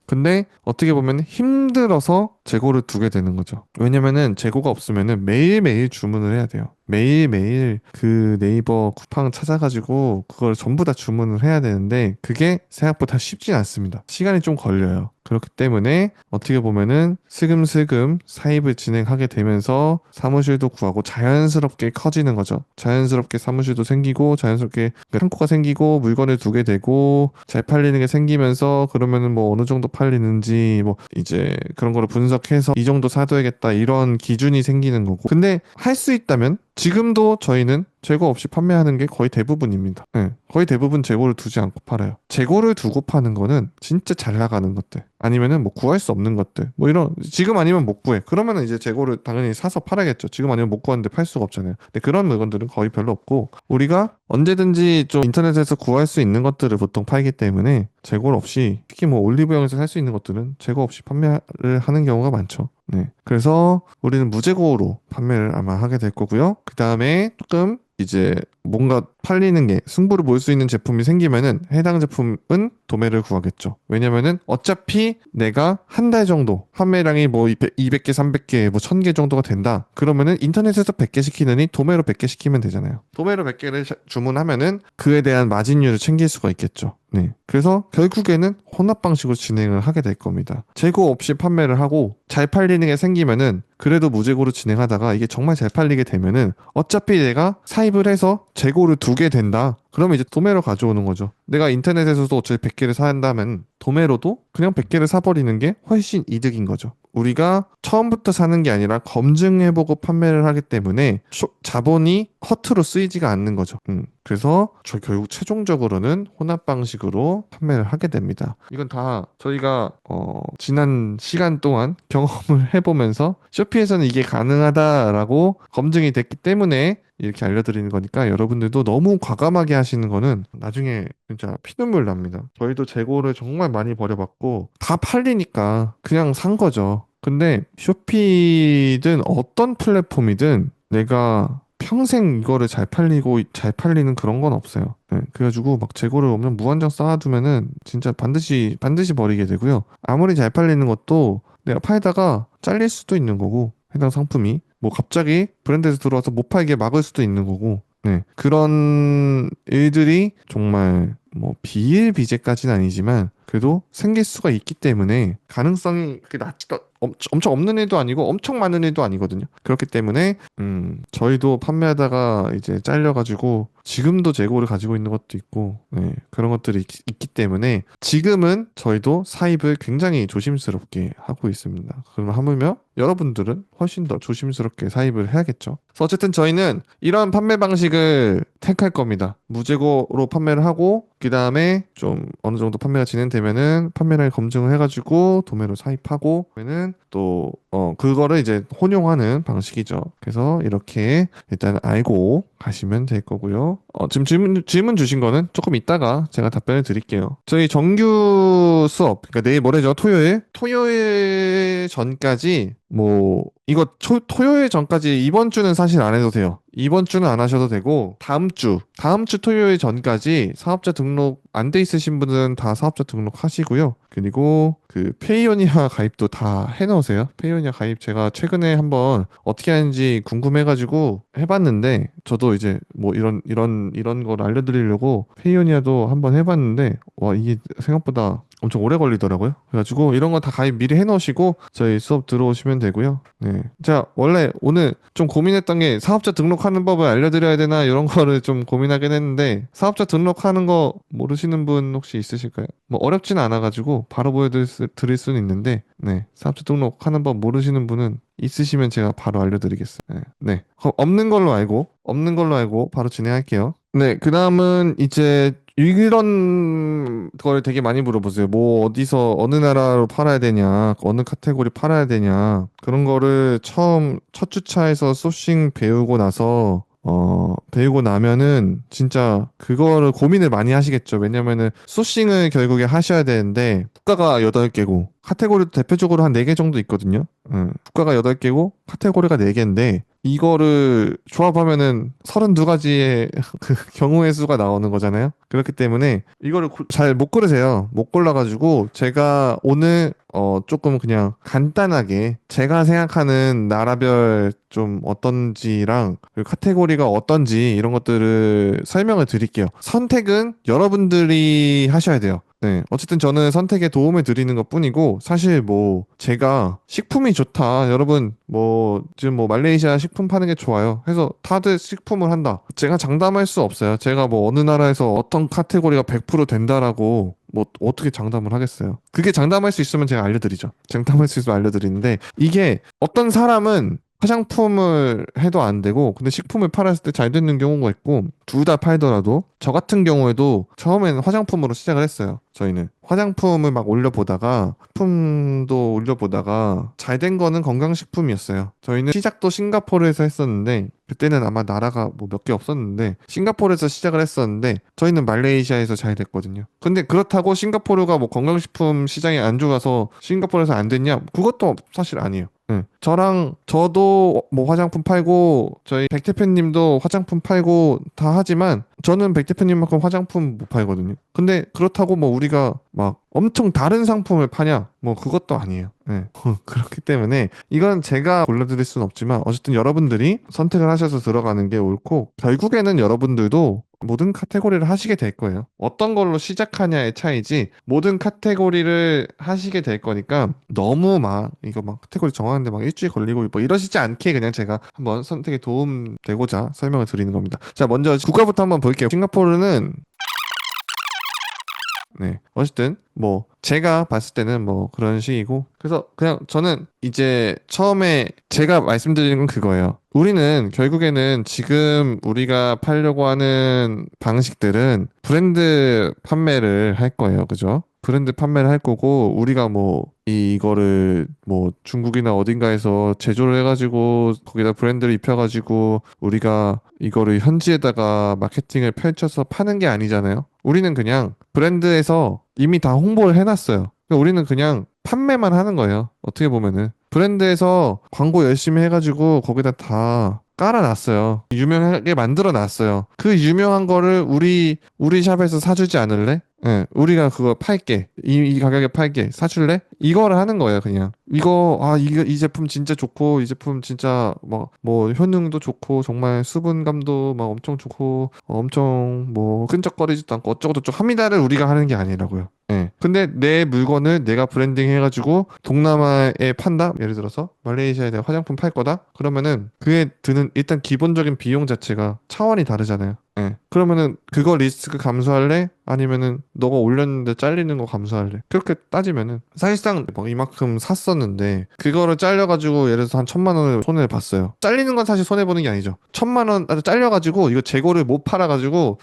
근데 어떻게 보면 힘들어서 재고를 두게 되는 거죠. 왜냐면은 재고가 없으면은 매일매일 주문을 해야 돼요. 매일매일 그 네이버 쿠팡 찾아가지고 그걸 전부 다 주문을 해야 되는데 그게 생각보다 쉽진 않습니다. 시간이 좀 걸려요. 그렇기 때문에 어떻게 보면은 슬금슬금 사입을 진행하게 되면서 사무실도 구하고 자연스럽게 커지는 거죠. 자연스럽게 사무실도 생기고 자연스럽게 창고가 생기고 물건을 두게 되고 잘 팔리는 게 생기면서 그러면은 뭐 어느 정도 팔리는지 뭐 이제 그런 거를 분석해서 이 정도 사둬야겠다 이런 기준이 생기는 거고. 근데 할 수 있다면 지금도 저희는 재고 없이 판매하는 게 거의 대부분입니다. 네, 거의 대부분 재고를 두지 않고 팔아요. 재고를 두고 파는 거는 진짜 잘 나가는 것들 아니면은 뭐 구할 수 없는 것들 뭐 이런 지금 아니면 못 구해 그러면은 이제 재고를 당연히 사서 팔아야겠죠. 지금 아니면 못 구하는데 팔 수가 없잖아요. 근데 그런 물건들은 거의 별로 없고 우리가 언제든지 좀 인터넷에서 구할 수 있는 것들을 보통 팔기 때문에 재고 없이 특히 뭐 올리브영에서 살 수 있는 것들은 재고 없이 판매를 하는 경우가 많죠. 네. 그래서 우리는 무재고로 판매를 아마 하게 될 거고요. 그 다음에 조금 이제 뭔가 팔리는 게 승부를 볼 수 있는 제품이 생기면은 해당 제품은 도매를 구하겠죠. 왜냐면은 어차피 내가 한 달 정도 판매량이 뭐 200개, 300개, 뭐 1000개 정도가 된다. 그러면은 인터넷에서 100개 시키느니 도매로 100개 시키면 되잖아요. 도매로 100개를 주문하면은 그에 대한 마진율을 챙길 수가 있겠죠. 네. 그래서 결국에는 혼합 방식으로 진행을 하게 될 겁니다. 재고 없이 판매를 하고 잘 팔리는 게 생기면은 그래도 무재고로 진행하다가 이게 정말 잘 팔리게 되면은 어차피 내가 사입을 해서 재고를 두게 된다. 그러면 이제 도매로 가져오는 거죠. 내가 인터넷에서도 어차피 100개를 산다면 도매로도 그냥 100개를 사버리는 게 훨씬 이득인 거죠. 우리가 처음부터 사는 게 아니라 검증해보고 판매를 하기 때문에 자본이 허투루 쓰이지가 않는 거죠. 그래서 결국 최종적으로는 혼합 방식으로 판매를 하게 됩니다. 이건 다 저희가 지난 시간 동안 경험을 해보면서 쇼피에서는 이게 가능하다라고 검증이 됐기 때문에 이렇게 알려드리는 거니까 여러분들도 너무 과감하게 하시는 거는 나중에 진짜 피눈물 납니다. 저희도 재고를 정말 많이 버려봤고 다 팔리니까 그냥 산 거죠. 근데 쇼피든 어떤 플랫폼이든 내가 평생 이거를 잘 팔리고 잘 팔리는 그런 건 없어요. 네, 그래가지고 막 재고를 오면 무한정 쌓아두면은 진짜 반드시 버리게 되고요. 아무리 잘 팔리는 것도 내가 팔다가 잘릴 수도 있는 거고 해당 상품이 뭐 갑자기 브랜드에서 들어와서 못 팔게 막을 수도 있는 거고 네, 그런 일들이 정말 뭐 비일비재까지는 아니지만 그래도 생길 수가 있기 때문에 가능성이 그렇게 엄청 없는 일도 아니고 엄청 많은 일도 아니거든요. 그렇기 때문에 저희도 판매하다가 이제 잘려가지고 지금도 재고를 가지고 있는 것도 있고 네, 그런 것들이 있기 때문에 지금은 저희도 사입을 굉장히 조심스럽게 하고 있습니다. 그러면 하물며 여러분들은 훨씬 더 조심스럽게 사입을 해야겠죠. 그래서 어쨌든 저희는 이런 판매 방식을 택할 겁니다. 무재고로 판매를 하고 그 다음에 좀 어느 정도 판매가 진행되면은 판매량을 검증을 해가지고 도매로 사입하고 그러면은 또 그거를 이제 혼용하는 방식이죠. 그래서 이렇게 일단 알고 가시면 될 거고요. 지금 질문 주신 거는 조금 이따가 제가 답변을 드릴게요. 저희 정규 수업, 그러니까 내일 모레죠. 토요일 전까지 뭐 이거 토요일 전까지 이번 주는 사실 안 해도 돼요. 이번 주는 안 하셔도 되고 다음 주 토요일 전까지 사업자 등록 안 돼 있으신 분은 다 사업자 등록하시고요. 그리고 그 페이오니아 가입도 다 해놓으세요. 페이오니아 가입 제가 최근에 한번 어떻게 하는지 궁금해가지고 해봤는데 저도 이제 뭐 이런 걸 알려드리려고 페이오니아도 한번 해봤는데 와 이게 생각보다 엄청 오래 걸리더라고요. 그래가지고 이런 거 다 가입 미리 해놓으시고 저희 수업 들어오시면 되고요. 네. 자, 원래 오늘 좀 고민했던 게 사업자 등록하는 법을 알려드려야 되나 이런 거를 좀 고민하긴 했는데 사업자 등록하는 거 모르시는 분 혹시 있으실까요? 뭐 어렵진 않아가지고 바로 보여드릴 수는 있는데 네. 사업자 등록하는 법 모르시는 분은 있으시면 제가 바로 알려드리겠습니다. 네. 네. 없는 걸로 알고 바로 진행할게요. 네. 그 다음은 이제 이런 걸 되게 많이 물어보세요. 뭐 어디서 어느 나라로 팔아야 되냐, 어느 카테고리 팔아야 되냐 그런 거를 첫 주차에서 소싱 배우고 나서 배우고 나면은 진짜 그거를 고민을 많이 하시겠죠. 왜냐면은 소싱을 결국에 하셔야 되는데 국가가 8개고 카테고리도 대표적으로 한 4개 정도 있거든요. 국가가 8개고 카테고리가 4개인데 이거를 조합하면은 32가지의 그 경우의 수가 나오는 거잖아요. 그렇기 때문에 이거를 잘 못 고르세요. 못 골라가지고 제가 오늘 조금 그냥 간단하게 제가 생각하는 나라별 좀 어떤지랑 그리고 카테고리가 어떤지 이런 것들을 설명을 드릴게요. 선택은 여러분들이 하셔야 돼요. 네. 어쨌든 저는 선택에 도움을 드리는 것뿐이고, 사실 뭐, 제가 식품이 좋다. 여러분, 뭐, 지금 뭐, 말레이시아 식품 파는 게 좋아요. 해서 다들 식품을 한다. 제가 장담할 수 없어요. 제가 뭐, 어느 나라에서 어떤 카테고리가 100% 된다라고, 뭐, 어떻게 장담을 하겠어요. 그게 장담할 수 있으면 제가 알려드리죠. 장담할 수 있으면 알려드리는데, 이게 어떤 사람은 화장품을 해도 안 되고 근데 식품을 팔았을 때 잘 되는 경우가 있고 둘 다 팔더라도 저 같은 경우에도 처음에는 화장품으로 시작을 했어요. 저희는 화장품을 막 올려보다가 식품도 올려보다가 잘 된 거는 건강식품이었어요. 저희는 시작도 싱가포르에서 했었는데 그때는 아마 나라가 뭐 몇 개 없었는데 싱가포르에서 시작을 했었는데 저희는 말레이시아에서 잘 됐거든요. 근데 그렇다고 싱가포르가 뭐 건강식품 시장이 안 좋아서 싱가포르에서 안 됐냐? 그것도 사실 아니에요. 네. 저도 뭐 화장품 팔고 저희 백 대표님도 화장품 팔고 다 하지만 저는 백 대표님만큼 화장품 못 팔거든요. 근데 그렇다고 뭐 우리가 막 엄청 다른 상품을 파냐? 뭐 그것도 아니에요. 네. 그렇기 때문에 이건 제가 골라드릴 수는 없지만 어쨌든 여러분들이 선택을 하셔서 들어가는 게 옳고 결국에는 여러분들도 모든 카테고리를 하시게 될 거예요. 어떤 걸로 시작하냐의 차이지 모든 카테고리를 하시게 될 거니까 너무 막 이거 막 카테고리 정하는데 막 일주일 걸리고 뭐 이러시지 않게 그냥 제가 한번 선택에 도움 되고자 설명을 드리는 겁니다. 자, 먼저 국가부터 한번 볼게요. 싱가포르는 네. 어쨌든 뭐 제가 봤을 때는 뭐 그런 식이고 그래서 그냥 저는 이제 처음에 제가 말씀드리는 건 그거예요. 우리는 결국에는 지금 우리가 팔려고 하는 방식들은 브랜드 판매를 할 거예요. 그죠? 브랜드 판매를 할 거고 우리가 뭐 이거를 뭐 중국이나 어딘가에서 제조를 해가지고 거기다 브랜드를 입혀가지고 우리가 이거를 현지에다가 마케팅을 펼쳐서 파는 게 아니잖아요. 우리는 그냥 브랜드에서 이미 다 홍보를 해놨어요. 그러니까 우리는 그냥 판매만 하는 거예요. 어떻게 보면은. 브랜드에서 광고 열심히 해가지고 거기다 다 깔아놨어요. 유명하게 만들어놨어요. 그 유명한 거를 우리 샵에서 사주지 않을래? 예, 우리가 그거 팔게. 이 가격에 팔게. 사줄래? 이거를 하는 거예요, 그냥. 이 제품 진짜 좋고, 이 제품 진짜 뭐 효능도 좋고, 정말 수분감도 막 엄청 좋고, 엄청 뭐 끈적거리지도 않고 어쩌고저쩌고 합니다를 우리가 하는 게 아니라고요. 예. 근데 내 물건을 내가 브랜딩 해가지고 동남아에 판다? 예를 들어서 말레이시아에 내가 화장품 팔 거다? 그러면은 그에 드는 일단 기본적인 비용 자체가 차원이 다르잖아요. 예. 그러면은 그거 리스크 감수할래? 아니면은 너가 올렸는데 잘리는 거 감수할래? 그렇게 따지면은 사실상 막 이만큼 샀었는데 그거를 잘려가지고 예를 들어서 한 1,000만 원을 손해를 봤어요. 잘리는 건 사실 손해보는 게 아니죠. 1,000만 원 잘려가지고 이거 재고를 못 팔아가지고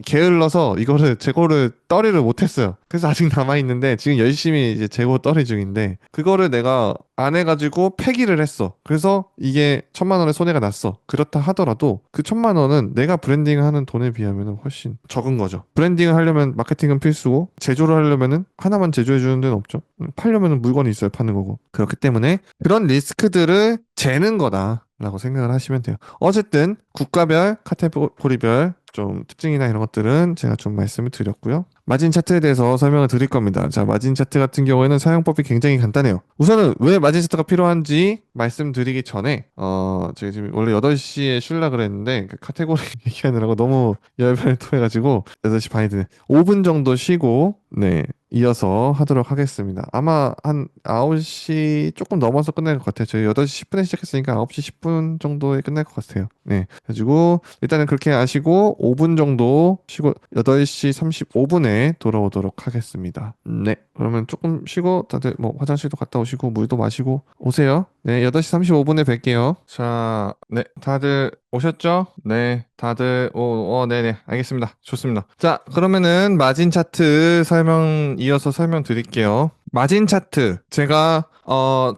게을러서 이거를 재고를 떨이를 못했어요. 그래서 아직 남아있는데 지금 열심히 이제 재고 떨이 중인데 그거를 내가 안 해가지고 폐기를 했어. 그래서 이게 1,000만 원의 손해가 났어. 그렇다 하더라도 그 1,000만 원은 내가 브랜딩하는 돈에 비하면 훨씬 적은 거죠. 브랜딩을 하려면 마케팅은 필수고 제조를 하려면은 하나만 제조해주는 데는 없죠. 팔려면은 물건이 있어야 파는 거고. 그렇기 때문에 그런 리스크들을 재는 거다라고 생각을 하시면 돼요. 어쨌든 국가별, 카테고리별 좀 특징이나 이런 것들은 제가 좀 말씀을 드렸고요. 마진 차트에 대해서 설명을 드릴 겁니다. 자, 마진 차트 같은 경우에는 사용법이 굉장히 간단해요. 우선은 왜 마진 차트가 필요한지 말씀드리기 전에 제가 지금 원래 8시에 쉬려고 그랬는데 그 카테고리 얘기하느라고 너무 열변을 토해가지고 8시 반이 되네. 5분 정도 쉬고 네, 이어서 하도록 하겠습니다. 아마 한 9시 조금 넘어서 끝날 것 같아요. 저희 8시 10분에 시작했으니까 9시 10분 정도에 끝날 것 같아요. 네. 그래가지고 일단은 그렇게 아시고 5분 정도 쉬고 8시 35분에 돌아오도록 하겠습니다. 네. 그러면 조금 쉬고 다들 뭐 화장실도 갔다 오시고 물도 마시고 오세요. 네. 8시 35분에 뵐게요. 자, 네. 다들 오셨죠? 네. 다들 네네. 알겠습니다. 좋습니다. 자, 그러면은 마진 차트 이어서 설명드릴게요. 마진 차트. 제가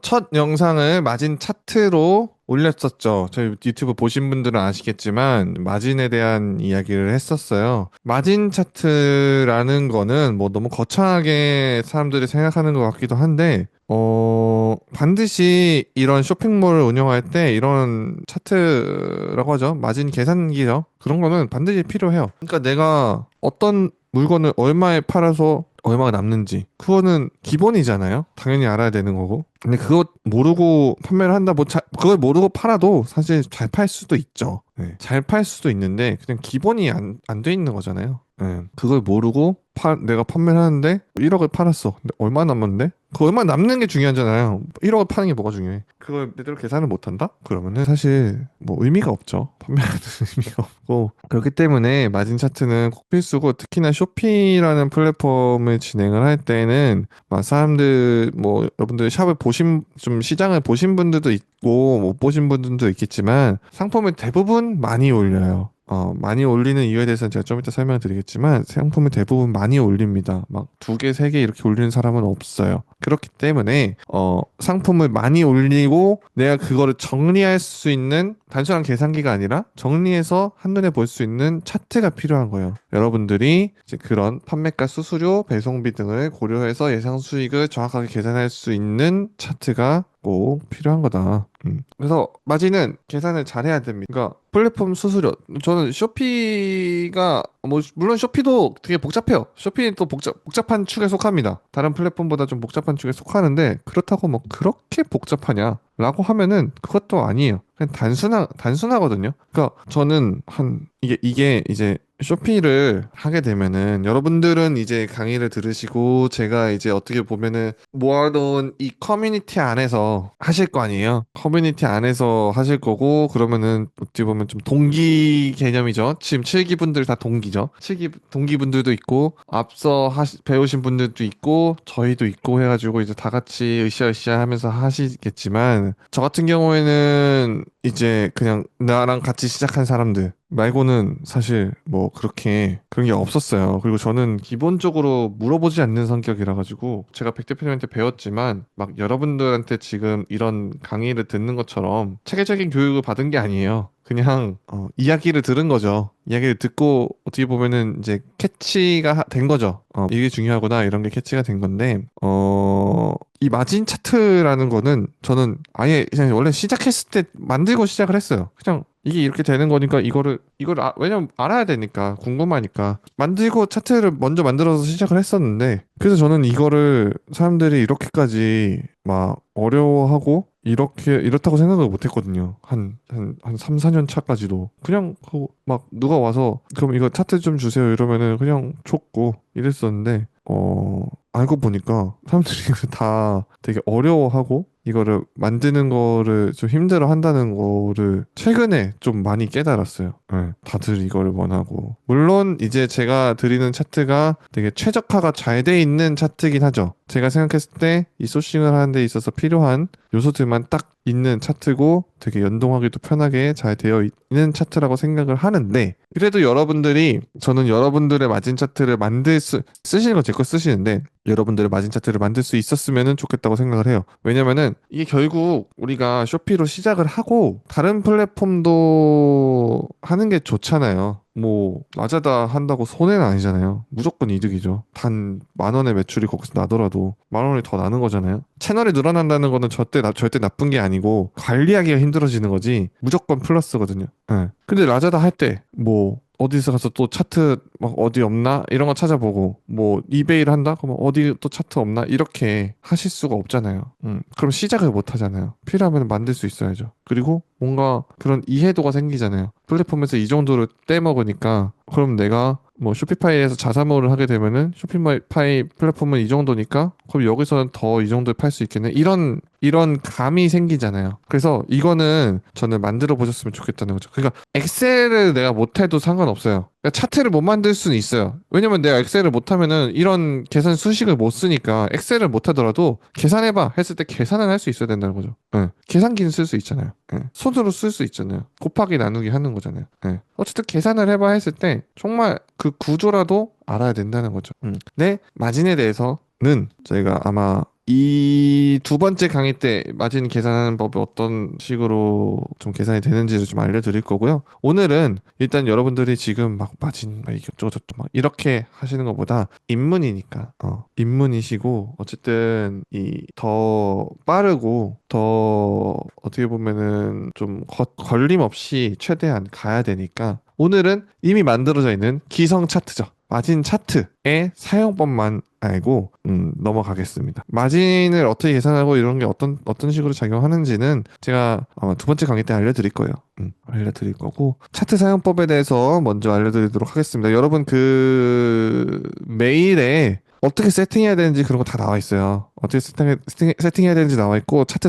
첫 영상을 마진 차트로 올렸었죠. 저희 유튜브 보신 분들은 아시겠지만 마진에 대한 이야기를 했었어요. 마진 차트라는 거는 뭐 너무 거창하게 사람들이 생각하는 것 같기도 한데 반드시 이런 쇼핑몰을 운영할 때 이런 차트라고 하죠. 마진 계산기죠. 그런 거는 반드시 필요해요. 그러니까 내가 어떤 물건을 얼마에 팔아서 얼마가 남는지 그거는 기본이잖아요. 당연히 알아야 되는 거고. 근데 그거 모르고 판매를 한다 그걸 모르고 팔아도 사실 잘 팔 수도 있죠. 네. 잘 팔 수도 있는데 그냥 기본이 안 돼 있는 거잖아요. 네. 그걸 모르고 내가 판매를 하는데 1억을 팔았어. 근데 얼마 남았는데? 그 얼마 남는 게 중요하잖아요. 1억을 파는 게 뭐가 중요해? 그걸 제대로 계산을 못 한다? 그러면은 사실 뭐 의미가 없죠. 판매하는 의미가 없고. 그렇기 때문에 마진 차트는 꼭 필수고 특히나 쇼피라는 플랫폼을 진행을 할 때는 막 사람들 뭐 여러분들 샵을 좀 시장을 보신 분들도 있고 못 보신 분들도 있겠지만 상품을 대부분 많이 올려요. 많이 올리는 이유에 대해서는 제가 좀 이따 설명드리겠지만 상품을 대부분 많이 올립니다. 막 두 개, 세 개 이렇게 올리는 사람은 없어요. 그렇기 때문에 상품을 많이 올리고 내가 그거를 정리할 수 있는 단순한 계산기가 아니라 정리해서 한눈에 볼 수 있는 차트가 필요한 거예요. 여러분들이 이제 그런 판매가, 수수료, 배송비 등을 고려해서 예상 수익을 정확하게 계산할 수 있는 차트가 꼭 필요한 거다. 그래서 마진은 계산을 잘해야 됩니다. 그러니까 플랫폼 수수료. 저는 쇼피가 뭐 물론 쇼피도 되게 복잡해요. 쇼피는 또 복잡한 축에 속합니다. 다른 플랫폼보다 좀 복잡한 축에 속하는데 그렇다고 뭐 그렇게 복잡하냐라고 하면은 그것도 아니에요. 그냥 단순하거든요. 그러니까 저는 이게 이제 쇼피를 하게 되면은 여러분들은 이제 강의를 들으시고 제가 이제 어떻게 보면은 모아놓은 이 커뮤니티 안에서 하실 거 아니에요. 커뮤니티 안에서 하실 거고 그러면은 어떻게 보면 좀 동기 개념이죠. 지금 7기분들 다 동기죠. 7기 동기분들도 있고 앞서 배우신 분들도 있고 저희도 있고 해가지고 이제 다 같이 으쌰으쌰 하면서 하시겠지만 저 같은 경우에는 이제 그냥 나랑 같이 시작한 사람들 말고는 사실 뭐 그렇게 그런 게 없었어요. 그리고 저는 기본적으로 물어보지 않는 성격이라 가지고 제가 백 대표님한테 배웠지만 막 여러분들한테 지금 이런 강의를 듣는 것처럼 체계적인 교육을 받은 게 아니에요. 그냥 이야기를 들은 거죠. 이야기를 듣고 어떻게 보면은 이제 캐치가 된 거죠. 이게 중요하구나 이런 게 캐치가 된 건데 이 마진 차트라는 거는 저는 아예 그냥 원래 시작했을 때 만들고 시작을 했어요. 그냥 이게 이렇게 되는 거니까 왜냐면 알아야 되니까 궁금하니까 만들고 차트를 먼저 만들어서 시작을 했었는데 그래서 저는 이거를 사람들이 이렇게까지 막 어려워하고 이렇다고 생각을 못 했거든요. 한 3, 4년 차까지도. 그냥, 막, 누가 와서, 그럼 이거 차트 좀 주세요. 이러면은 그냥 줬고, 이랬었는데, 알고 보니까 사람들이 이걸 다 되게 어려워하고, 이거를 만드는 거를 좀 힘들어 한다는 거를 최근에 좀 많이 깨달았어요. 네, 다들 이거를 원하고. 물론 이제 제가 드리는 차트가 되게 최적화가 잘 돼 있는 차트긴 하죠. 제가 생각했을 때 이 소싱을 하는 데 있어서 필요한 요소들만 딱 있는 차트고 되게 연동하기도 편하게 잘 되어 있는 차트라고 생각을 하는데 그래도 저는 여러분들의 마진 차트를 쓰시는 건 제 거 쓰시는데 여러분들의 마진 차트를 만들 수 있었으면 좋겠다고 생각을 해요. 왜냐면은 이게 결국 우리가 쇼피로 시작을 하고 다른 플랫폼도 하는 게 좋잖아요. 뭐 라자다 한다고 손해는 아니잖아요. 무조건 이득이죠. 단 10,000원의 매출이 거기서 나더라도 10,000원이 더 나는 거잖아요. 채널이 늘어난다는 거는 절대 나쁜 게 아니고 관리하기가 힘들어지는 거지 무조건 플러스거든요. 예. 근데 라자다 할 때 뭐 어디서 가서 또 차트 막 어디 없나 이런 거 찾아보고 뭐 이베이를 한다 그러면 어디 또 차트 없나 이렇게 하실 수가 없잖아요. 그럼 시작을 못 하잖아요. 필요하면 만들 수 있어야죠. 그리고 뭔가 그런 이해도가 생기잖아요. 플랫폼에서 이 정도를 떼먹으니까 그럼 내가 뭐 쇼피파이에서 자사모를 하게 되면은 쇼피파이 플랫폼은 이 정도니까 그럼 여기서는 더 이 정도에 팔 수 있겠네. 이런 감이 생기잖아요. 그래서 이거는 저는 만들어 보셨으면 좋겠다는 거죠. 그러니까 엑셀을 내가 못해도 상관없어요. 그러니까 차트를 못 만들 수는 있어요. 왜냐면 내가 엑셀을 못하면은 이런 계산 수식을 못 쓰니까 엑셀을 못하더라도 계산해봐 했을 때 계산은 할 수 있어야 된다는 거죠. 예. 계산기는 쓸 수 있잖아요. 예. 손으로 쓸 수 있잖아요. 곱하기 나누기 하는 거잖아요. 예. 어쨌든 계산을 해봐 했을 때 정말 그 구조라도 알아야 된다는 거죠. 근데 마진에 대해서는 저희가 아마 이 두 번째 강의 때 마진 계산하는 법이 어떤 식으로 좀 계산이 되는지를 좀 알려드릴 거고요. 오늘은 일단 여러분들이 지금 막 마진 막 이것저것 저것 막 이렇게 하시는 것보다 입문이니까 입문이시고 어쨌든 이 더 빠르고 더 어떻게 보면은 좀 걸림 없이 최대한 가야 되니까 오늘은 이미 만들어져 있는 기성 차트죠. 마진 차트의 사용법만 알고 넘어가겠습니다. 마진을 어떻게 계산하고 이런 게 어떤 식으로 작용하는지는 제가 아마 두 번째 강의 때 알려드릴 거예요. 알려드릴 거고 차트 사용법에 대해서 먼저 알려드리도록 하겠습니다. 여러분 그 메일에 어떻게 세팅해야 되는지 그런 거 다 나와 있어요. 어떻게 세팅해야 되는지 나와 있고 차트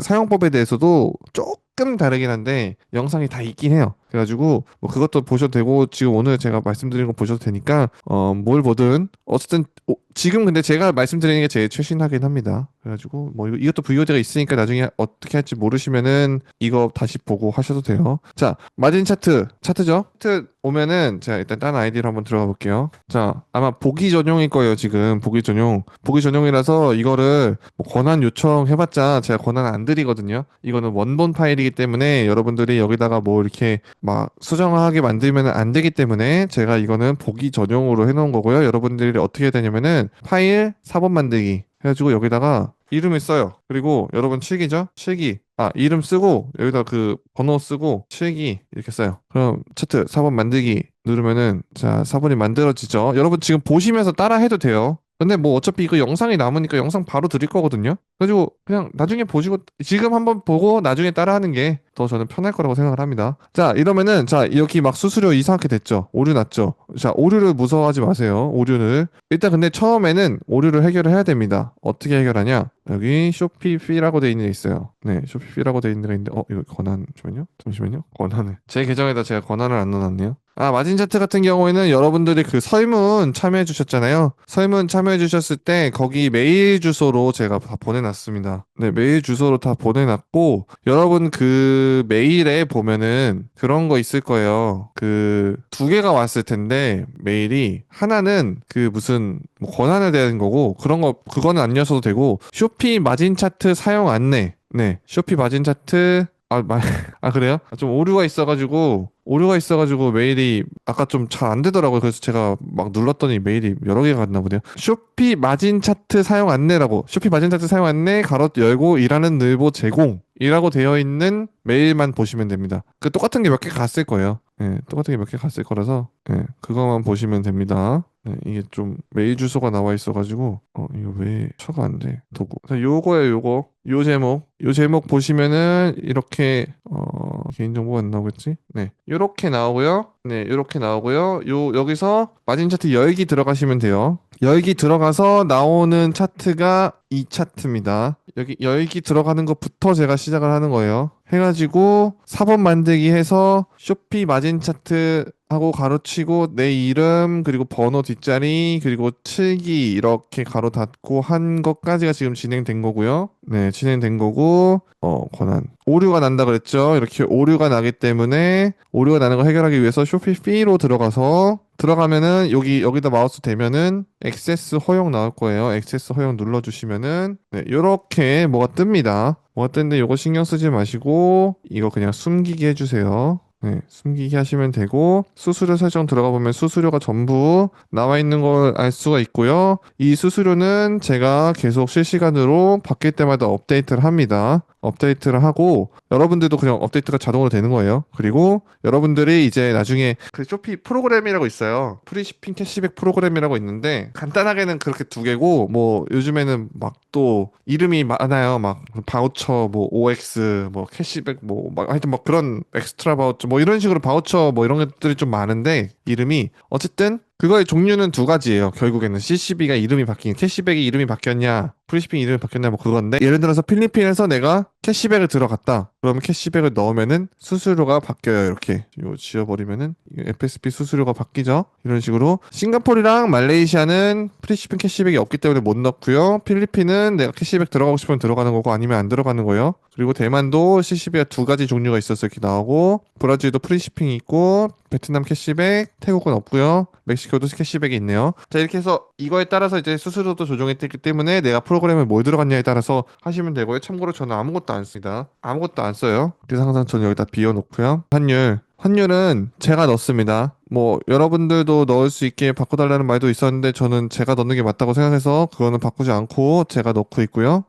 사용법에 대해서도 조금 다르긴 한데 영상이 다 있긴 해요. 그래가지고 뭐 그것도 보셔도 되고 지금 오늘 제가 말씀드린 거 보셔도 되니까 뭘 보든 어쨌든 지금 근데 제가 말씀드리는 게 제일 최신하긴 합니다. 그래가지고 뭐 이것도 VOD가 있으니까 나중에 어떻게 할지 모르시면은 이거 다시 보고 하셔도 돼요. 자, 마진 차트죠? 차트 오면은 제가 일단 다른 아이디로 한번 들어가 볼게요. 자, 아마 보기 전용일 거예요. 지금 보기 전용이라서 이거를 뭐 권한 요청해봤자 제가 권한 안 드리거든요. 이거는 원본 파일이기 때문에 여러분들이 여기다가 뭐 이렇게 막 수정하게 만들면 안 되기 때문에 제가 이거는 보기 전용으로 해놓은 거고요. 여러분들이 어떻게 해야 되냐면은 파일 4번 만들기 해가지고 여기다가 이름을 써요. 그리고 여러분 칠기죠? 칠기. 이름 쓰고 여기다 그 번호 쓰고 칠기 이렇게 써요. 그럼 차트 4번 만들기 누르면은 자 4번이 만들어지죠. 여러분 지금 보시면서 따라 해도 돼요. 근데 뭐 어차피 이거 영상이 남으니까 영상 바로 드릴 거거든요. 그래가지고 그냥 나중에 보시고 지금 한번 보고 나중에 따라하는 게 더 저는 편할 거라고 생각을 합니다. 자 이러면은 자 여기 막 수수료 이상하게 됐죠. 오류 났죠. 자 오류를 무서워하지 마세요. 오류를 일단 근데 처음에는 오류를 해결을 해야 됩니다. 어떻게 해결하냐? 여기 쇼피피라고 돼 있는 게 있어요. 네, 쇼피피라고 돼 있는 게 있는데 이거 권한 잠시만요. 권한을 제 계정에다 제가 권한을 안 넣어놨네요. 마진 차트 같은 경우에는 여러분들이 그 설문 참여해 주셨잖아요. 설문 참여해 주셨을 때 거기 메일 주소로 제가 다 보내놨습니다. 네, 메일 주소로 다 보내놨고 여러분 그 메일에 보면은 그런 거 있을 거예요. 그 두 개가 왔을 텐데 메일이 하나는 그 무슨 뭐 권한에 대한 거고 그런 거 그거는 안 여셔도 되고 쇼피 마진 차트 사용 안내. 네, 쇼피 마진 차트 그래요? 좀 오류가 있어가지고 메일이 아까 좀 잘 안 되더라고요. 그래서 제가 막 눌렀더니 메일이 여러 개가 갔나 보네요. 쇼피 마진 차트 사용 안내라고 쇼피 마진 차트 사용 안내 가로 열고 일하는 늘보 제공이라고 되어 있는 메일만 보시면 됩니다. 그 똑같은 게 몇 개 갔을 거예요. 예, 똑같은 게 몇 개 갔을 거라서 그거만 보시면 됩니다. 이게 좀 메일 주소가 나와 있어가지고 이거 왜 처가 안 돼? 도구. 요거예요, 요거. 요 제목 보시면은 이렇게 개인정보가 안 나오겠지? 네, 요렇게 나오고요. 네, 요렇게 나오고요. 여기서 마진 차트 열기 들어가시면 돼요. 열기 들어가서 나오는 차트가 이 차트입니다. 여기 열기 들어가는 것부터 제가 시작을 하는 거예요. 해가지고 4번 만들기 해서 쇼피 마진 차트 하고 가로치고 내 이름 그리고 번호 뒷자리 그리고 칠기 이렇게 가로 닫고 한 것까지가 지금 진행된 거고요. 네, 진행된 거고 권한 오류가 난다 그랬죠. 이렇게 오류가 나기 때문에 오류가 나는 걸 해결하기 위해서 쇼피피로 들어가면은 여기다 마우스 대면은 액세스 허용 나올 거예요. 액세스 허용 눌러주시면은 네, 요렇게 뭐가 뜹니다. 뭐가 뜨는데 요거 신경 쓰지 마시고 이거 그냥 숨기게 해주세요. 네, 숨기게 하시면 되고 수수료 설정 들어가 보면 수수료가 전부 나와 있는 걸 알 수가 있고요. 이 수수료는 제가 계속 실시간으로 바뀔 때마다 업데이트를 합니다. 업데이트를 하고 여러분들도 그냥 업데이트가 자동으로 되는 거예요. 그리고 여러분들이 이제 나중에 그 쇼피 프로그램이라고 있어요. 프리시핑 캐시백 프로그램이라고 있는데 간단하게는 그렇게 두 개고 뭐 요즘에는 막 또 이름이 많아요. 막 바우처 뭐 OX 뭐 캐시백 뭐 막 하여튼 뭐 그런 엑스트라 바우처 뭐 이런 식으로 바우처 뭐 이런 것들이 좀 많은데 이름이 어쨌든 그거의 종류는 두 가지예요. 결국에는 CCB가 이름이 바뀐 캐시백이 이름이 바뀌었냐 프리시핑 이름이 바뀌었냐 뭐 그건데 예를 들어서 필리핀에서 내가 캐시백을 들어갔다. 그러면 캐시백을 넣으면은 수수료가 바뀌어요. 이렇게 이거 지워버리면은 FSP 수수료가 바뀌죠. 이런 식으로 싱가포르랑 말레이시아는 프리시핑 캐시백이 없기 때문에 못 넣고요. 필리핀은 내가 캐시백 들어가고 싶으면 들어가는 거고 아니면 안 들어가는 거예요. 그리고 대만도 CCB가 두 가지 종류가 있어서 이렇게 나오고 브라질도 프리시핑이 있고 베트남 캐시백 태국은 없고요. 멕시코 시켜도 캐시백이 있네요. 자, 이렇게 해서 이거에 따라서 이제 수수료도 조정했기 때문에 내가 프로그램에 뭘 들어갔냐에 따라서 하시면 되고요. 참고로 저는 아무것도 안 씁니다. 아무것도 안 써요. 그래서 항상 저는 여기다 비워놓고요. 환율은 제가 넣습니다. 뭐 여러분들도 넣을 수 있게 바꿔달라는 말도 있었는데 저는 제가 넣는 게 맞다고 생각해서 그거는 바꾸지 않고 제가 넣고 있고요.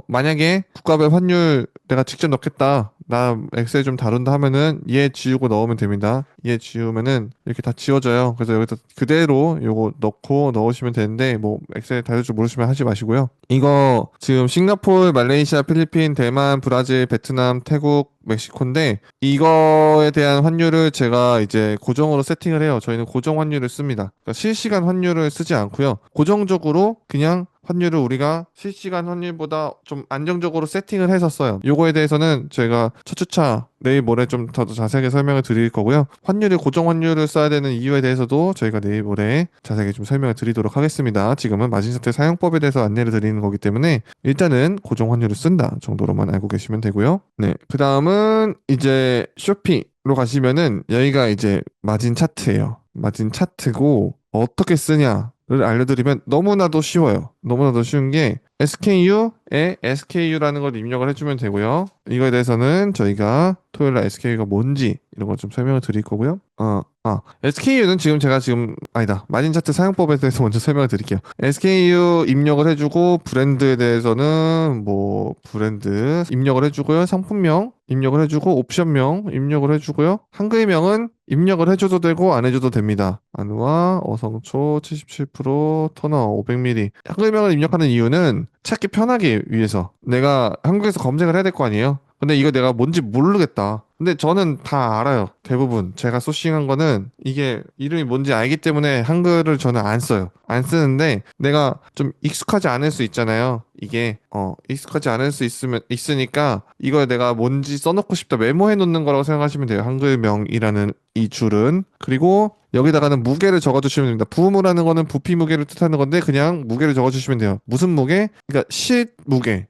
만약에 국가별 환율 내가 직접 넣겠다. 나 엑셀 좀 다룬다 하면은 얘 지우고 넣으면 됩니다. 얘 지우면은 이렇게 다 지워져요. 그래서 여기다 그대로 요거 넣고 넣으시면 되는데 뭐 엑셀 다룰 줄 모르시면 하지 마시고요. 이거 지금 싱가포르, 말레이시아, 필리핀, 대만, 브라질, 베트남, 태국, 멕시코인데 이거에 대한 환율을 제가 이제 고정으로 세팅을 해요. 저희는 고정 환율을 씁니다. 그러니까 실시간 환율을 쓰지 않고요. 고정적으로 그냥 환율을 우리가 실시간 환율보다 좀 안정적으로 세팅을 해서 써요. 요거에 대해서는 저희가 첫 주차 내일 모레 좀 더 자세하게 설명을 드릴 거고요. 환율을 고정 환율을 써야 되는 이유에 대해서도 저희가 내일 모레 자세하게 좀 설명을 드리도록 하겠습니다. 지금은 마진사태 사용법에 대해서 안내를 드리는 거기 때문에 일단은 고정 환율을 쓴다 정도로만 알고 계시면 되고요. 네, 그 다음은 이제 쇼핑으로 가시면은 여기가 이제 마진 차트예요. 마진 차트고 어떻게 쓰냐를 알려드리면 너무나도 쉬워요. 너무나도 쉬운 게 SKU에 SKU라는 걸 입력을 해주면 되고요. 이거에 대해서는 저희가 토요일날 SKU가 뭔지 이런 거 좀 설명을 드릴 거고요. SKU는 지금 아니다. 마진 차트 사용법에 대해서 먼저 설명을 드릴게요. SKU 입력을 해주고 브랜드에 대해서는 뭐 브랜드 입력을 해주고요. 상품명 입력을 해주고 옵션명 입력을 해주고요. 한글명은 입력을 해줘도 되고 안 해줘도 됩니다. 안우와 어성초 77% 토너 500ml. 한글명을 입력하는 이유는 찾기 편하게 위해서 내가 한국에서 검색을 해야 될 거 아니에요. 근데 이거 내가 뭔지 모르겠다. 근데 저는 다 알아요. 대부분 제가 소싱한 거는 이게 이름이 뭔지 알기 때문에 한글을 저는 안 써요. 안 쓰는데 내가 좀 익숙하지 않을 수 있잖아요. 이게 익숙하지 않을 수 있으니까 이걸 내가 뭔지 써놓고 싶다 메모해 놓는 거라고 생각하시면 돼요. 한글명이라는 이 줄은. 그리고 여기다가는 무게를 적어주시면 됩니다. 부무라는 거는 부피 무게를 뜻하는 건데 그냥 무게를 적어주시면 돼요. 무슨 무게? 그러니까 실 무게.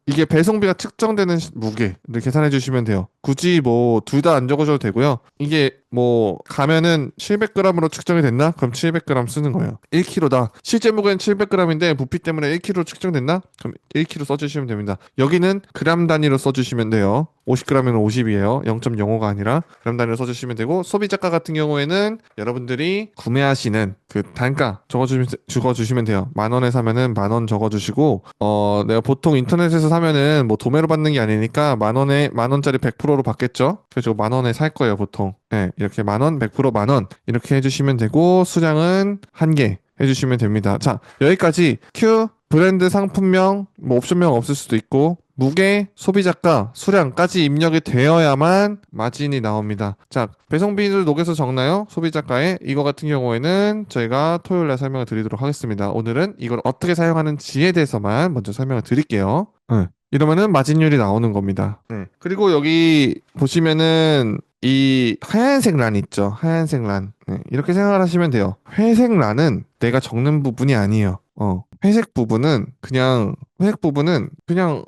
이게 배송비가 측정되는 무게를 계산해 주시면 돼요. 굳이 뭐 둘 다 안 적어줘도 되고요. 이게 뭐 가면은 700g으로 측정이 됐나? 그럼 700g 쓰는 거예요. 1kg다. 실제 무게는 700g인데 부피 때문에 1kg 측정됐나? 그럼 1kg 써주시면 됩니다. 여기는 그램 단위로 써주시면 돼요. 50g이면 50이에요. 0.05가 아니라 그램 단위로 써주시면 되고 소비자가 같은 경우에는 여러분들이 구매하시는 그 단가 적어주시면 돼요. 10,000원에 사면은 10,000원 적어주시고 내가 보통 인터넷에서 사면은 뭐 도매로 받는 게 아니니까 10,000원짜리 100%로 받겠죠? 그래서 10,000원에 살 거예요 보통. 네, 이렇게 10,000원, 100% 10,000원 이렇게 해주시면 되고 수량은 1개 해주시면 됩니다. 자, 여기까지 Q 브랜드 상품명 뭐 옵션명 없을 수도 있고 무게, 소비자가, 수량까지 입력이 되어야만 마진이 나옵니다. 자, 배송비를 녹여서 적나요? 소비자가에 이거 같은 경우에는 저희가 토요일에 설명을 드리도록 하겠습니다. 오늘은 이걸 어떻게 사용하는지에 대해서만 먼저 설명을 드릴게요. 이러면은 마진율이 나오는 겁니다. 그리고 여기 보시면은 이 하얀색 란 있죠? 하얀색 란. 이렇게 생각을 하시면 돼요. 회색 란은 내가 적는 부분이 아니에요. 회색 부분은 그냥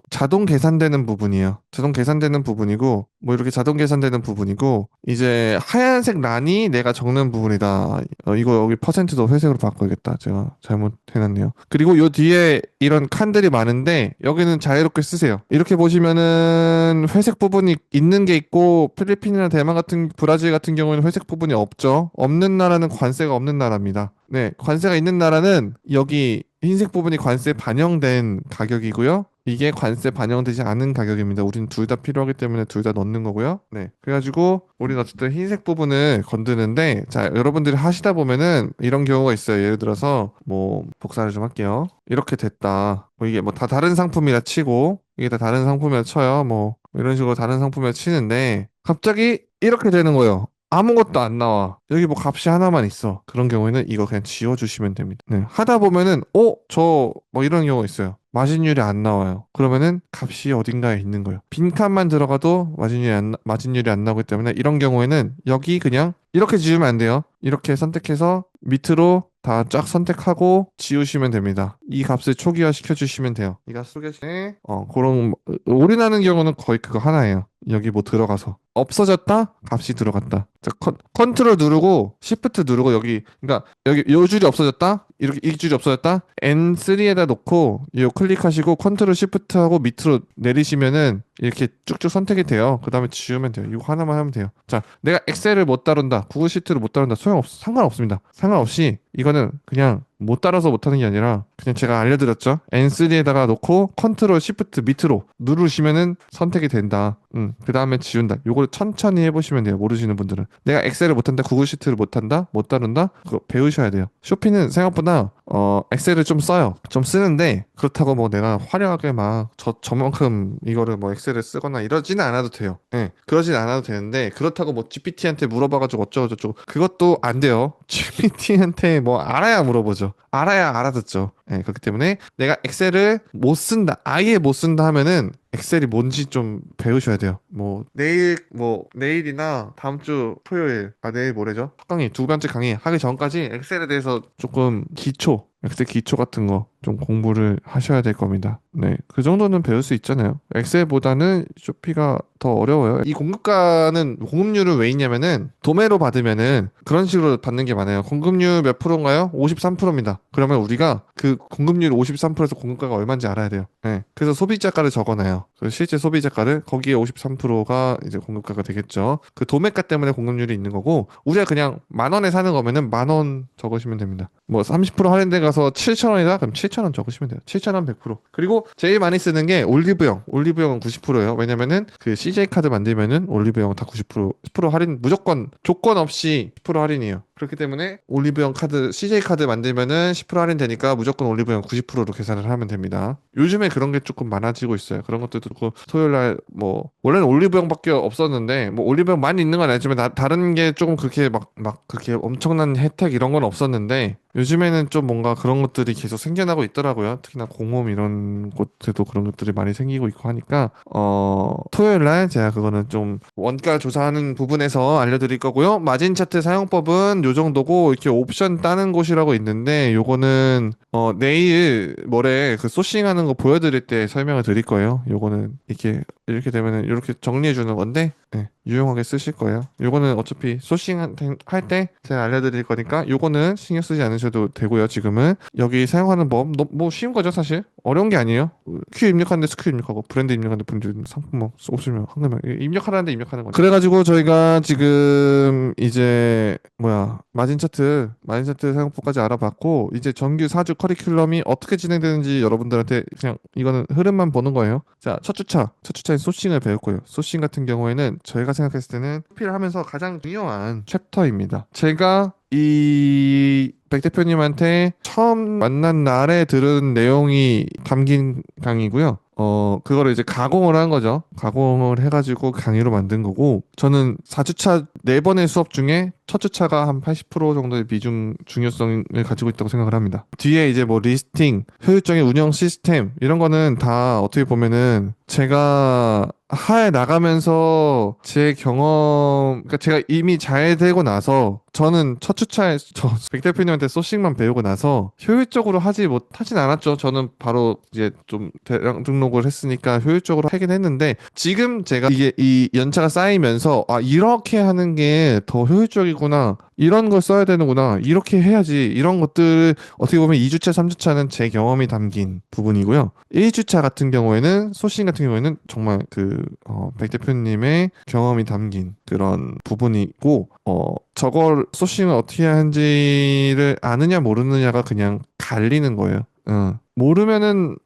자동 계산되는 부분이에요. 자동 계산되는 부분이고, 뭐 이렇게 자동 계산되는 부분이고, 이제 하얀색 란이 내가 적는 부분이다. 이거 여기 퍼센트도 회색으로 바꿔야겠다. 제가 잘못해놨네요. 그리고 요 뒤에 이런 칸들이 많은데, 여기는 자유롭게 쓰세요. 이렇게 보시면은 회색 부분이 있는 게 있고, 필리핀이나 대만 브라질 같은 경우에는 회색 부분이 없죠. 없는 나라는 관세가 없는 나라입니다. 네, 관세가 있는 나라는 여기 흰색 부분이 관세에 반영된 가격이고요. 이게 관세 반영되지 않은 가격입니다. 우린 둘 다 필요하기 때문에 둘 다 넣는 거고요. 네, 그래가지고 우린 어쨌든 흰색 부분을 건드는데 자, 여러분들이 하시다 보면은 이런 경우가 있어요. 예를 들어서 뭐 복사를 좀 할게요. 이렇게 됐다. 뭐 이게 뭐 다 다른 상품이라 치고 이게 다 다른 상품이라 쳐요. 뭐 이런 식으로 다른 상품이라 치는데 갑자기 이렇게 되는 거예요. 아무것도 안 나와. 여기 뭐 값이 하나만 있어. 그런 경우에는 이거 그냥 지워주시면 됩니다. 네. 하다 보면은, 뭐 이런 경우가 있어요. 마진율이 안 나와요. 그러면은 값이 어딘가에 있는 거예요. 빈칸만 들어가도 마진율이 안 나오기 때문에 이런 경우에는 여기 그냥 이렇게 지우면 안 돼요. 이렇게 선택해서 밑으로 다 쫙 선택하고 지우시면 됩니다. 이 값을 초기화 시켜주시면 돼요. 이 값 속에 그런 올인하는 경우는 거의 그거 하나예요. 여기 뭐 들어가서 없어졌다 값이 들어갔다. 자, 컨트롤 누르고 시프트 누르고 여기 그러니까 여기 요 줄이 없어졌다 이렇게 이 줄이 없어졌다 N3에다 놓고 요 클릭하시고 컨트롤 시프트 하고 밑으로 내리시면은 이렇게 쭉쭉 선택이 돼요. 그 다음에 지우면 돼요. 이거 하나만 하면 돼요. 자, 내가 엑셀을 못 다룬다, 구글 시트를 못 다룬다, 상관없습니다. 상관없이 이거는 그냥 못 따라서 못하는 게 아니라 그냥 제가 알려드렸죠. N3에다가 놓고 컨트롤 시프트 밑으로 누르시면은 선택이 된다. 그 다음에 지운다. 요걸 천천히 해보시면 돼요. 모르시는 분들은. 내가 엑셀을 못한다, 구글 시트를 못한다, 못 다룬다. 그거 배우셔야 돼요. 쇼피는 생각보다 엑셀을 좀 써요. 좀 쓰는데 그렇다고 뭐 내가 화려하게 막 저만큼 이거를 뭐 엑셀을 쓰거나 이러지는 않아도 돼요. 예, 그러진 않아도 되는데 그렇다고 뭐 GPT한테 물어봐가지고 어쩌고 저쩌고 그것도 안 돼요. GPT한테 뭐 알아야 물어보죠. 알아야 알아듣죠. 예, 그렇기 때문에 내가 엑셀을 못 쓴다, 아예 못 쓴다 하면은 엑셀이 뭔지 좀 배우셔야 돼요. 내일이나 다음 주 토요일, 내일 모레죠? 첫 강의, 두 번째 강의 하기 전까지 엑셀에 대해서 조금 엑셀 기초 같은 거 좀 공부를 하셔야 될 겁니다. 네, 그 정도는 배울 수 있잖아요. 엑셀보다는 쇼피가 더 어려워요. 이 공급률은 왜 있냐면은 도매로 받으면은 그런 식으로 받는 게 많아요. 공급률 몇 프로인가요? 53%입니다. 그러면 우리가 그 공급률 53%에서 공급가가 얼마인지 알아야 돼요. 네, 그래서 소비자가를 적어놔요. 그 실제 소비자가를 거기에 53%가 이제 공급가가 되겠죠. 그 도매가 때문에 공급률이 있는 거고 우리가 그냥 만 원에 사는 거면은 만 원 적으시면 됩니다. 뭐 30% 할인돼 가서 7,000원이다? 그럼 7,000원 적으시면 돼요. 7,000원 100%. 그리고 제일 많이 쓰는 게 올리브영. 올리브영은 90%예요. 왜냐면은 그 CJ 카드 만들면은 올리브영은 다 90% 10% 할인 무조건 조건 없이 10% 할인이에요. 그렇기 때문에 올리브영 카드 CJ 카드 만들면은 10% 할인 되니까 무조건 올리브영 90%로 계산을 하면 됩니다. 요즘에 그런 게 조금 많아지고 있어요. 그런 것들도 그렇고 토요일 날 뭐 원래는 올리브영밖에 없었는데 뭐 올리브영 많이 있는 건 아니지만 다른 게 조금 그렇게 막 그렇게 엄청난 혜택 이런 건 없었는데 요즘에는 좀 뭔가 그런 것들이 계속 생겨나고 있더라고요. 특히나 공홈 이런 곳에도 그런 것들이 많이 생기고 있고 하니까 토요일 날 제가 그거는 좀 원가 조사하는 부분에서 알려드릴 거고요. 마진 차트 사용법은 요 정도고 이렇게 옵션 따는 곳이라고 있는데 요거는 내일 모레 그 소싱하는 거 보여드릴 때 설명을 드릴 거예요. 요거는 이렇게 되면은 이렇게 정리해 주는 건데 네, 유용하게 쓰실 거예요. 요거는 어차피 소싱 할 때 제가 알려드릴 거니까 요거는 신경 쓰지 않으셔도 되고요. 지금은 여기 사용하는 법 뭐 쉬운 거죠 사실. 어려운 게 아니에요. 큐 입력하는 데 스큐 입력하고 브랜드 입력하는 데 브랜드 상품 뭐 없으면 황금을 입력하라는 데 입력하는 거죠. 그래가지고 저희가 지금 이제 마진 차트 사용법까지 알아봤고 이제 정규 4주 커리큘럼이 어떻게 진행되는지 여러분들한테 그냥 이거는 흐름만 보는 거예요. 자, 첫 주차인 소싱을 배울 거예요. 소싱 같은 경우에는 저희가 생각했을 때는 PP를 하면서 가장 중요한 챕터입니다. 제가 이 백 대표님한테 처음 만난 날에 들은 내용이 담긴 강의고요. 그거를 이제 가공을 한 거죠. 가공을 해가지고 강의로 만든 거고, 저는 4주차 4번의 수업 중에 첫 주차가 한 80% 정도의 중요성을 가지고 있다고 생각을 합니다. 뒤에 이제 뭐 리스팅, 효율적인 운영 시스템, 이런 거는 다 어떻게 보면은 제가 하에 나가면서 제 경험, 그러니까 제가 이미 잘 되고 나서 저는 첫 주차에 백 대표님한테 소싱만 배우고 나서 효율적으로 하진 않았죠. 저는 바로 이제 좀 대량 등록을 했으니까 효율적으로 하긴 했는데 지금 제가 이게 이 연차가 쌓이면서 이렇게 하는 게 더 효율적이구나. 이런 걸 써야 되는구나. 이렇게 해야지. 이런 것들 어떻게 보면 2주차, 3주차는 제 경험이 담긴 부분이고요. 1주차 같은 경우에는 소싱 같은 경우에는 정말 백 대표님의 경험이 담긴 그런 부분이고 저걸 소싱을 어떻게 하는지를 아느냐 모르느냐가 그냥 갈리는 거예요. 모르면은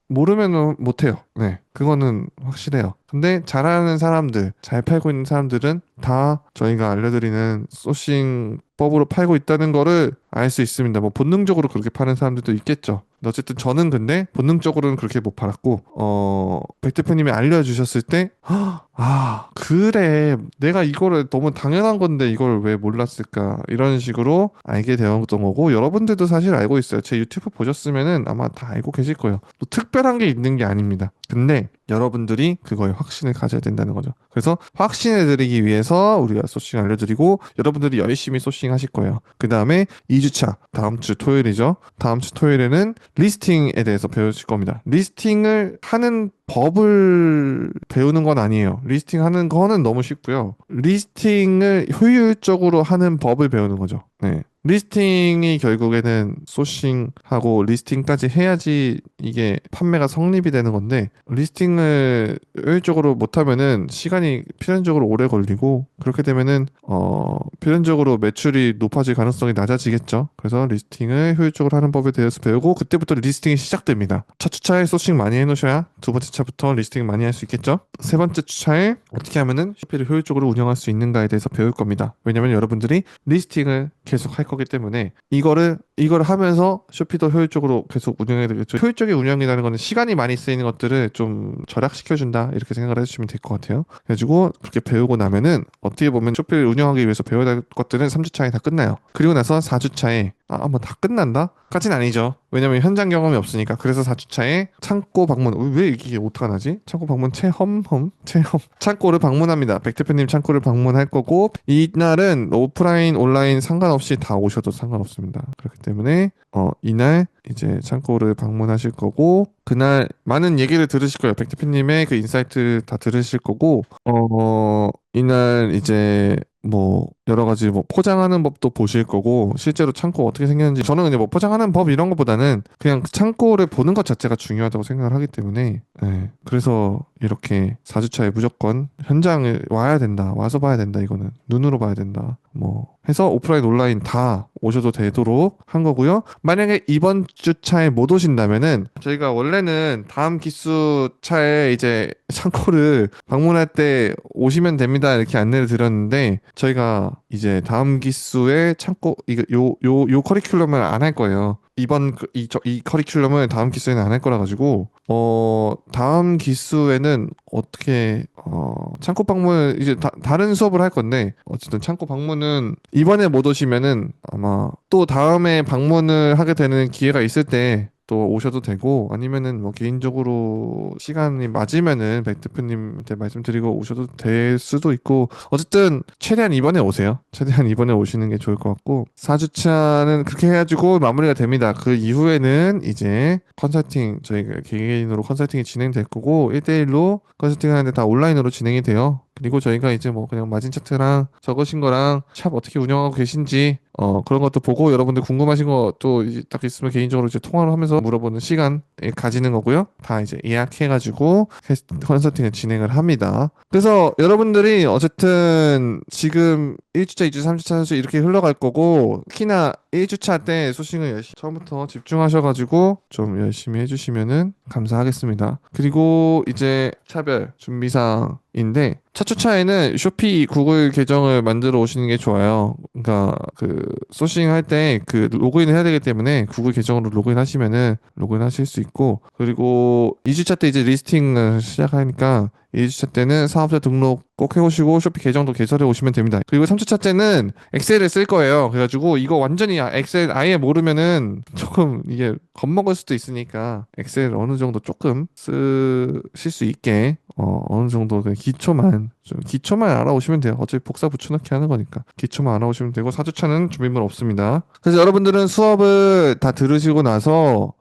못해요. 네, 그거는 확실해요. 근데 잘하는 사람들, 잘 팔고 있는 사람들은 다 저희가 알려드리는 소싱법으로 팔고 있다는 거를 알 수 있습니다. 뭐 본능적으로 그렇게 파는 사람들도 있겠죠. 근데 어쨌든 저는 근데 본능적으로는 그렇게 못 팔았고, 백 대표님이 알려주셨을 때, 아, 그래. 내가 이거를 너무 당연한 건데 이걸 왜 몰랐을까? 이런 식으로 알게 되었던 거고, 여러분들도 사실 알고 있어요. 제 유튜브 보셨으면은 아마 다 알고 계실 거예요. 또 특별한 게 있는 게 아닙니다. 근데 여러분들이 그거에 확신을 가져야 된다는 거죠. 그래서 확신을 드리기 위해서 우리가 소싱 알려드리고, 여러분들이 열심히 소싱 하실 거예요. 그 다음에 2주차, 다음 주 토요일이죠. 다음 주 토요일에는 리스팅에 대해서 배우실 겁니다. 리스팅을 하는 법을 배우는 건 아니에요. 리스팅 하는 거는 너무 쉽고요. 리스팅을 효율적으로 하는 법을 배우는 거죠. 네. 리스팅이 결국에는 소싱하고 리스팅까지 해야지 이게 판매가 성립이 되는 건데, 리스팅을 효율적으로 못하면은 시간이 필연적으로 오래 걸리고, 그렇게 되면은 필연적으로 매출이 높아질 가능성이 낮아지겠죠. 그래서 리스팅을 효율적으로 하는 법에 대해서 배우고, 그때부터 리스팅이 시작됩니다. 첫 주차에 소싱 많이 해놓으셔야 두 번째 차부터 리스팅 많이 할 수 있겠죠. 세 번째 주차에 어떻게 하면은 쇼피를 효율적으로 운영할 수 있는가에 대해서 배울 겁니다. 왜냐면 여러분들이 리스팅을 계속 할 거기 때문에 이걸 하면서 쇼피도 효율적으로 계속 운영해야 되겠죠. 효율적인 운영이라는 거는 시간이 많이 쓰이는 것들을 좀 절약시켜준다, 이렇게 생각을 해주시면 될 것 같아요. 그래가지고 그렇게 배우고 나면은 어떻게 보면 쇼피를 운영하기 위해서 배워야 될 것들은 3주차에 다 끝나요. 그리고 나서 4주차에 뭐 다 끝난다? 까진 아니죠. 왜냐면 현장 경험이 없으니까. 그래서 4주차에 창고 방문. 왜 이게 오타가 나지? 창고 방문 체험. 창고를 방문합니다. 백 대표님 창고를 방문할 거고, 이날은 오프라인, 온라인 상관없이 다 오셔도 상관없습니다. 그렇기 때문에 이날 이제 창고를 방문하실 거고, 그날 많은 얘기를 들으실 거예요. 백 대표님의 그 인사이트 다 들으실 거고, 이날 이제 뭐 여러 가지 뭐 포장하는 법도 보실 거고, 실제로 창고 어떻게 생겼는지, 저는 그냥 뭐 포장하는 법 이런 것보다는 그냥 그 창고를 보는 것 자체가 중요하다고 생각을 하기 때문에, 그래서 이렇게 4주차에 무조건 현장을 와야 된다, 와서 봐야 된다, 이거는 눈으로 봐야 된다, 뭐 해서 오프라인 온라인 다 오셔도 되도록 한 거고요. 만약에 이번 주차에 못 오신다면은 저희가 원래는 다음 기수 차에 이제 창고를 방문할 때 오시면 됩니다, 이렇게 안내를 드렸는데, 저희가 이제 다음 기수에 창고 이거 요 커리큘럼을 안 할 거예요. 이 커리큘럼을 다음 기수에는 안 할 거라 가지고, 다음 기수에는 어떻게 창고 방문 이제 다른 수업을 할 건데, 어쨌든 창고 방문은 이번에 못 오시면은 아마 또 다음에 방문을 하게 되는 기회가 있을 때 또 오셔도 되고, 아니면은 뭐 개인적으로 시간이 맞으면은 백 대표님한테 말씀드리고 오셔도 될 수도 있고, 어쨌든 최대한 이번에 오세요. 최대한 이번에 오시는 게 좋을 것 같고, 4주차는 그렇게 해가지고 마무리가 됩니다. 그 이후에는 이제 컨설팅, 저희가 개개인으로 컨설팅이 진행될 거고, 1대1로 컨설팅 하는데 다 온라인으로 진행이 돼요. 그리고 저희가 이제 뭐 그냥 마진 차트랑 적으신 거랑 샵 어떻게 운영하고 계신지 그런 것도 보고, 여러분들 궁금하신 것도 이제 딱 있으면 개인적으로 이제 통화를 하면서 물어보는 시간 가지는 거고요. 다 이제 예약해가지고 컨설팅을 진행을 합니다. 그래서 여러분들이 어쨌든 지금 1주차, 2주차, 3주차 선수 이렇게 흘러갈 거고, 특히나 1주차 때 소싱을 열심히 처음부터 집중하셔가지고 좀 열심히 해주시면은 감사하겠습니다. 그리고 이제 차별 준비사항인데, 첫 주차에는 쇼피 구글 계정을 만들어 오시는 게 좋아요. 그러니까 그 소싱 할 때 그 로그인을 해야 되기 때문에 구글 계정으로 로그인 하시면은 로그인 하실 수 있고, 그리고 2주차 때 이제 리스팅을 시작하니까 2주차 때는 사업자 등록 꼭 해오시고 쇼피 계정도 개설해 오시면 됩니다. 그리고 3주차 때는 엑셀을 쓸 거예요. 그래가지고 이거 완전히 엑셀 아예 모르면은 조금 이게 겁먹을 수도 있으니까, 엑셀 어느 정도 조금 쓰실 수 있게 어느 정도 그냥 기초만 알아오시면 돼요. 어차피 복사 붙여넣기 하는 거니까 기초만 알아오시면 되고, 4주차는 준비물 없습니다. 그래서 여러분들은 수업을 다 들으시고 나서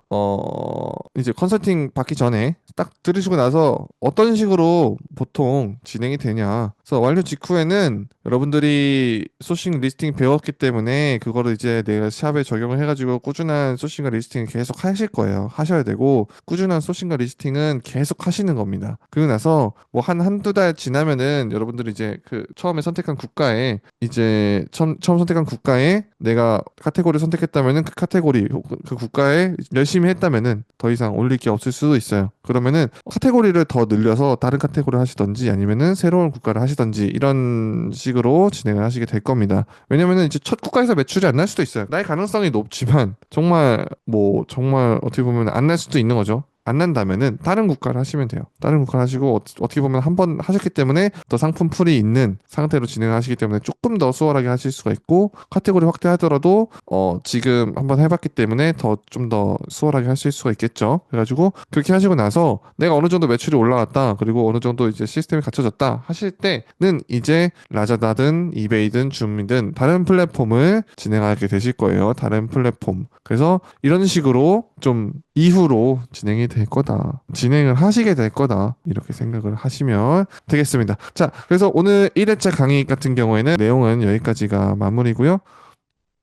이제 컨설팅 받기 전에 딱 들으시고 나서 어떤 식으로 보통 진행이 되냐. 그래서 완료 직후에는 여러분들이 소싱 리스팅 배웠기 때문에 그거를 이제 내가 샵에 적용을 해가지고 꾸준한 소싱과 리스팅을 계속 하실 거예요. 하셔야 되고, 꾸준한 소싱과 리스팅은 계속 하시는 겁니다. 그리고 나서 뭐 한두 달 지나면은 여러분들이 이제 그 처음에 선택한 국가에 이제 처음 선택한 국가에 내가 카테고리를 선택했다면은 그 카테고리 그 국가에 열심히 열심히 했다면은 더 이상 올릴 게 없을 수도 있어요. 그러면은 카테고리를 더 늘려서 다른 카테고리를 하시던지 아니면은 새로운 국가를 하시던지 이런 식으로 진행을 하시게 될 겁니다. 왜냐면은 이제 첫 국가에서 매출이 안 날 수도 있어요. 날 가능성이 높지만 정말 어떻게 보면 안 날 수도 있는 거죠. 안 난다면은 다른 국가를 하시면 돼요. 다른 국가를 하시고 어떻게 보면 한 번 하셨기 때문에 더 상품 풀이 있는 상태로 진행하시기 때문에 조금 더 수월하게 하실 수가 있고 카테고리 확대하더라도 지금 한번 해봤기 때문에 좀 더 수월하게 하실 수가 있겠죠. 그래가지고 그렇게 하시고 나서 내가 어느 정도 매출이 올라왔다 그리고 어느 정도 이제 시스템이 갖춰졌다 하실 때는 이제 라자다든 이베이든 줌이든 다른 플랫폼을 진행하게 되실 거예요. 다른 플랫폼. 그래서 이런 식으로 좀 이후로 진행이 될 거다. 진행을 하시게 될 거다. 이렇게 생각을 하시면 되겠습니다. 자, 그래서 오늘 1회차 강의 같은 경우에는 내용은 여기까지가 마무리고요.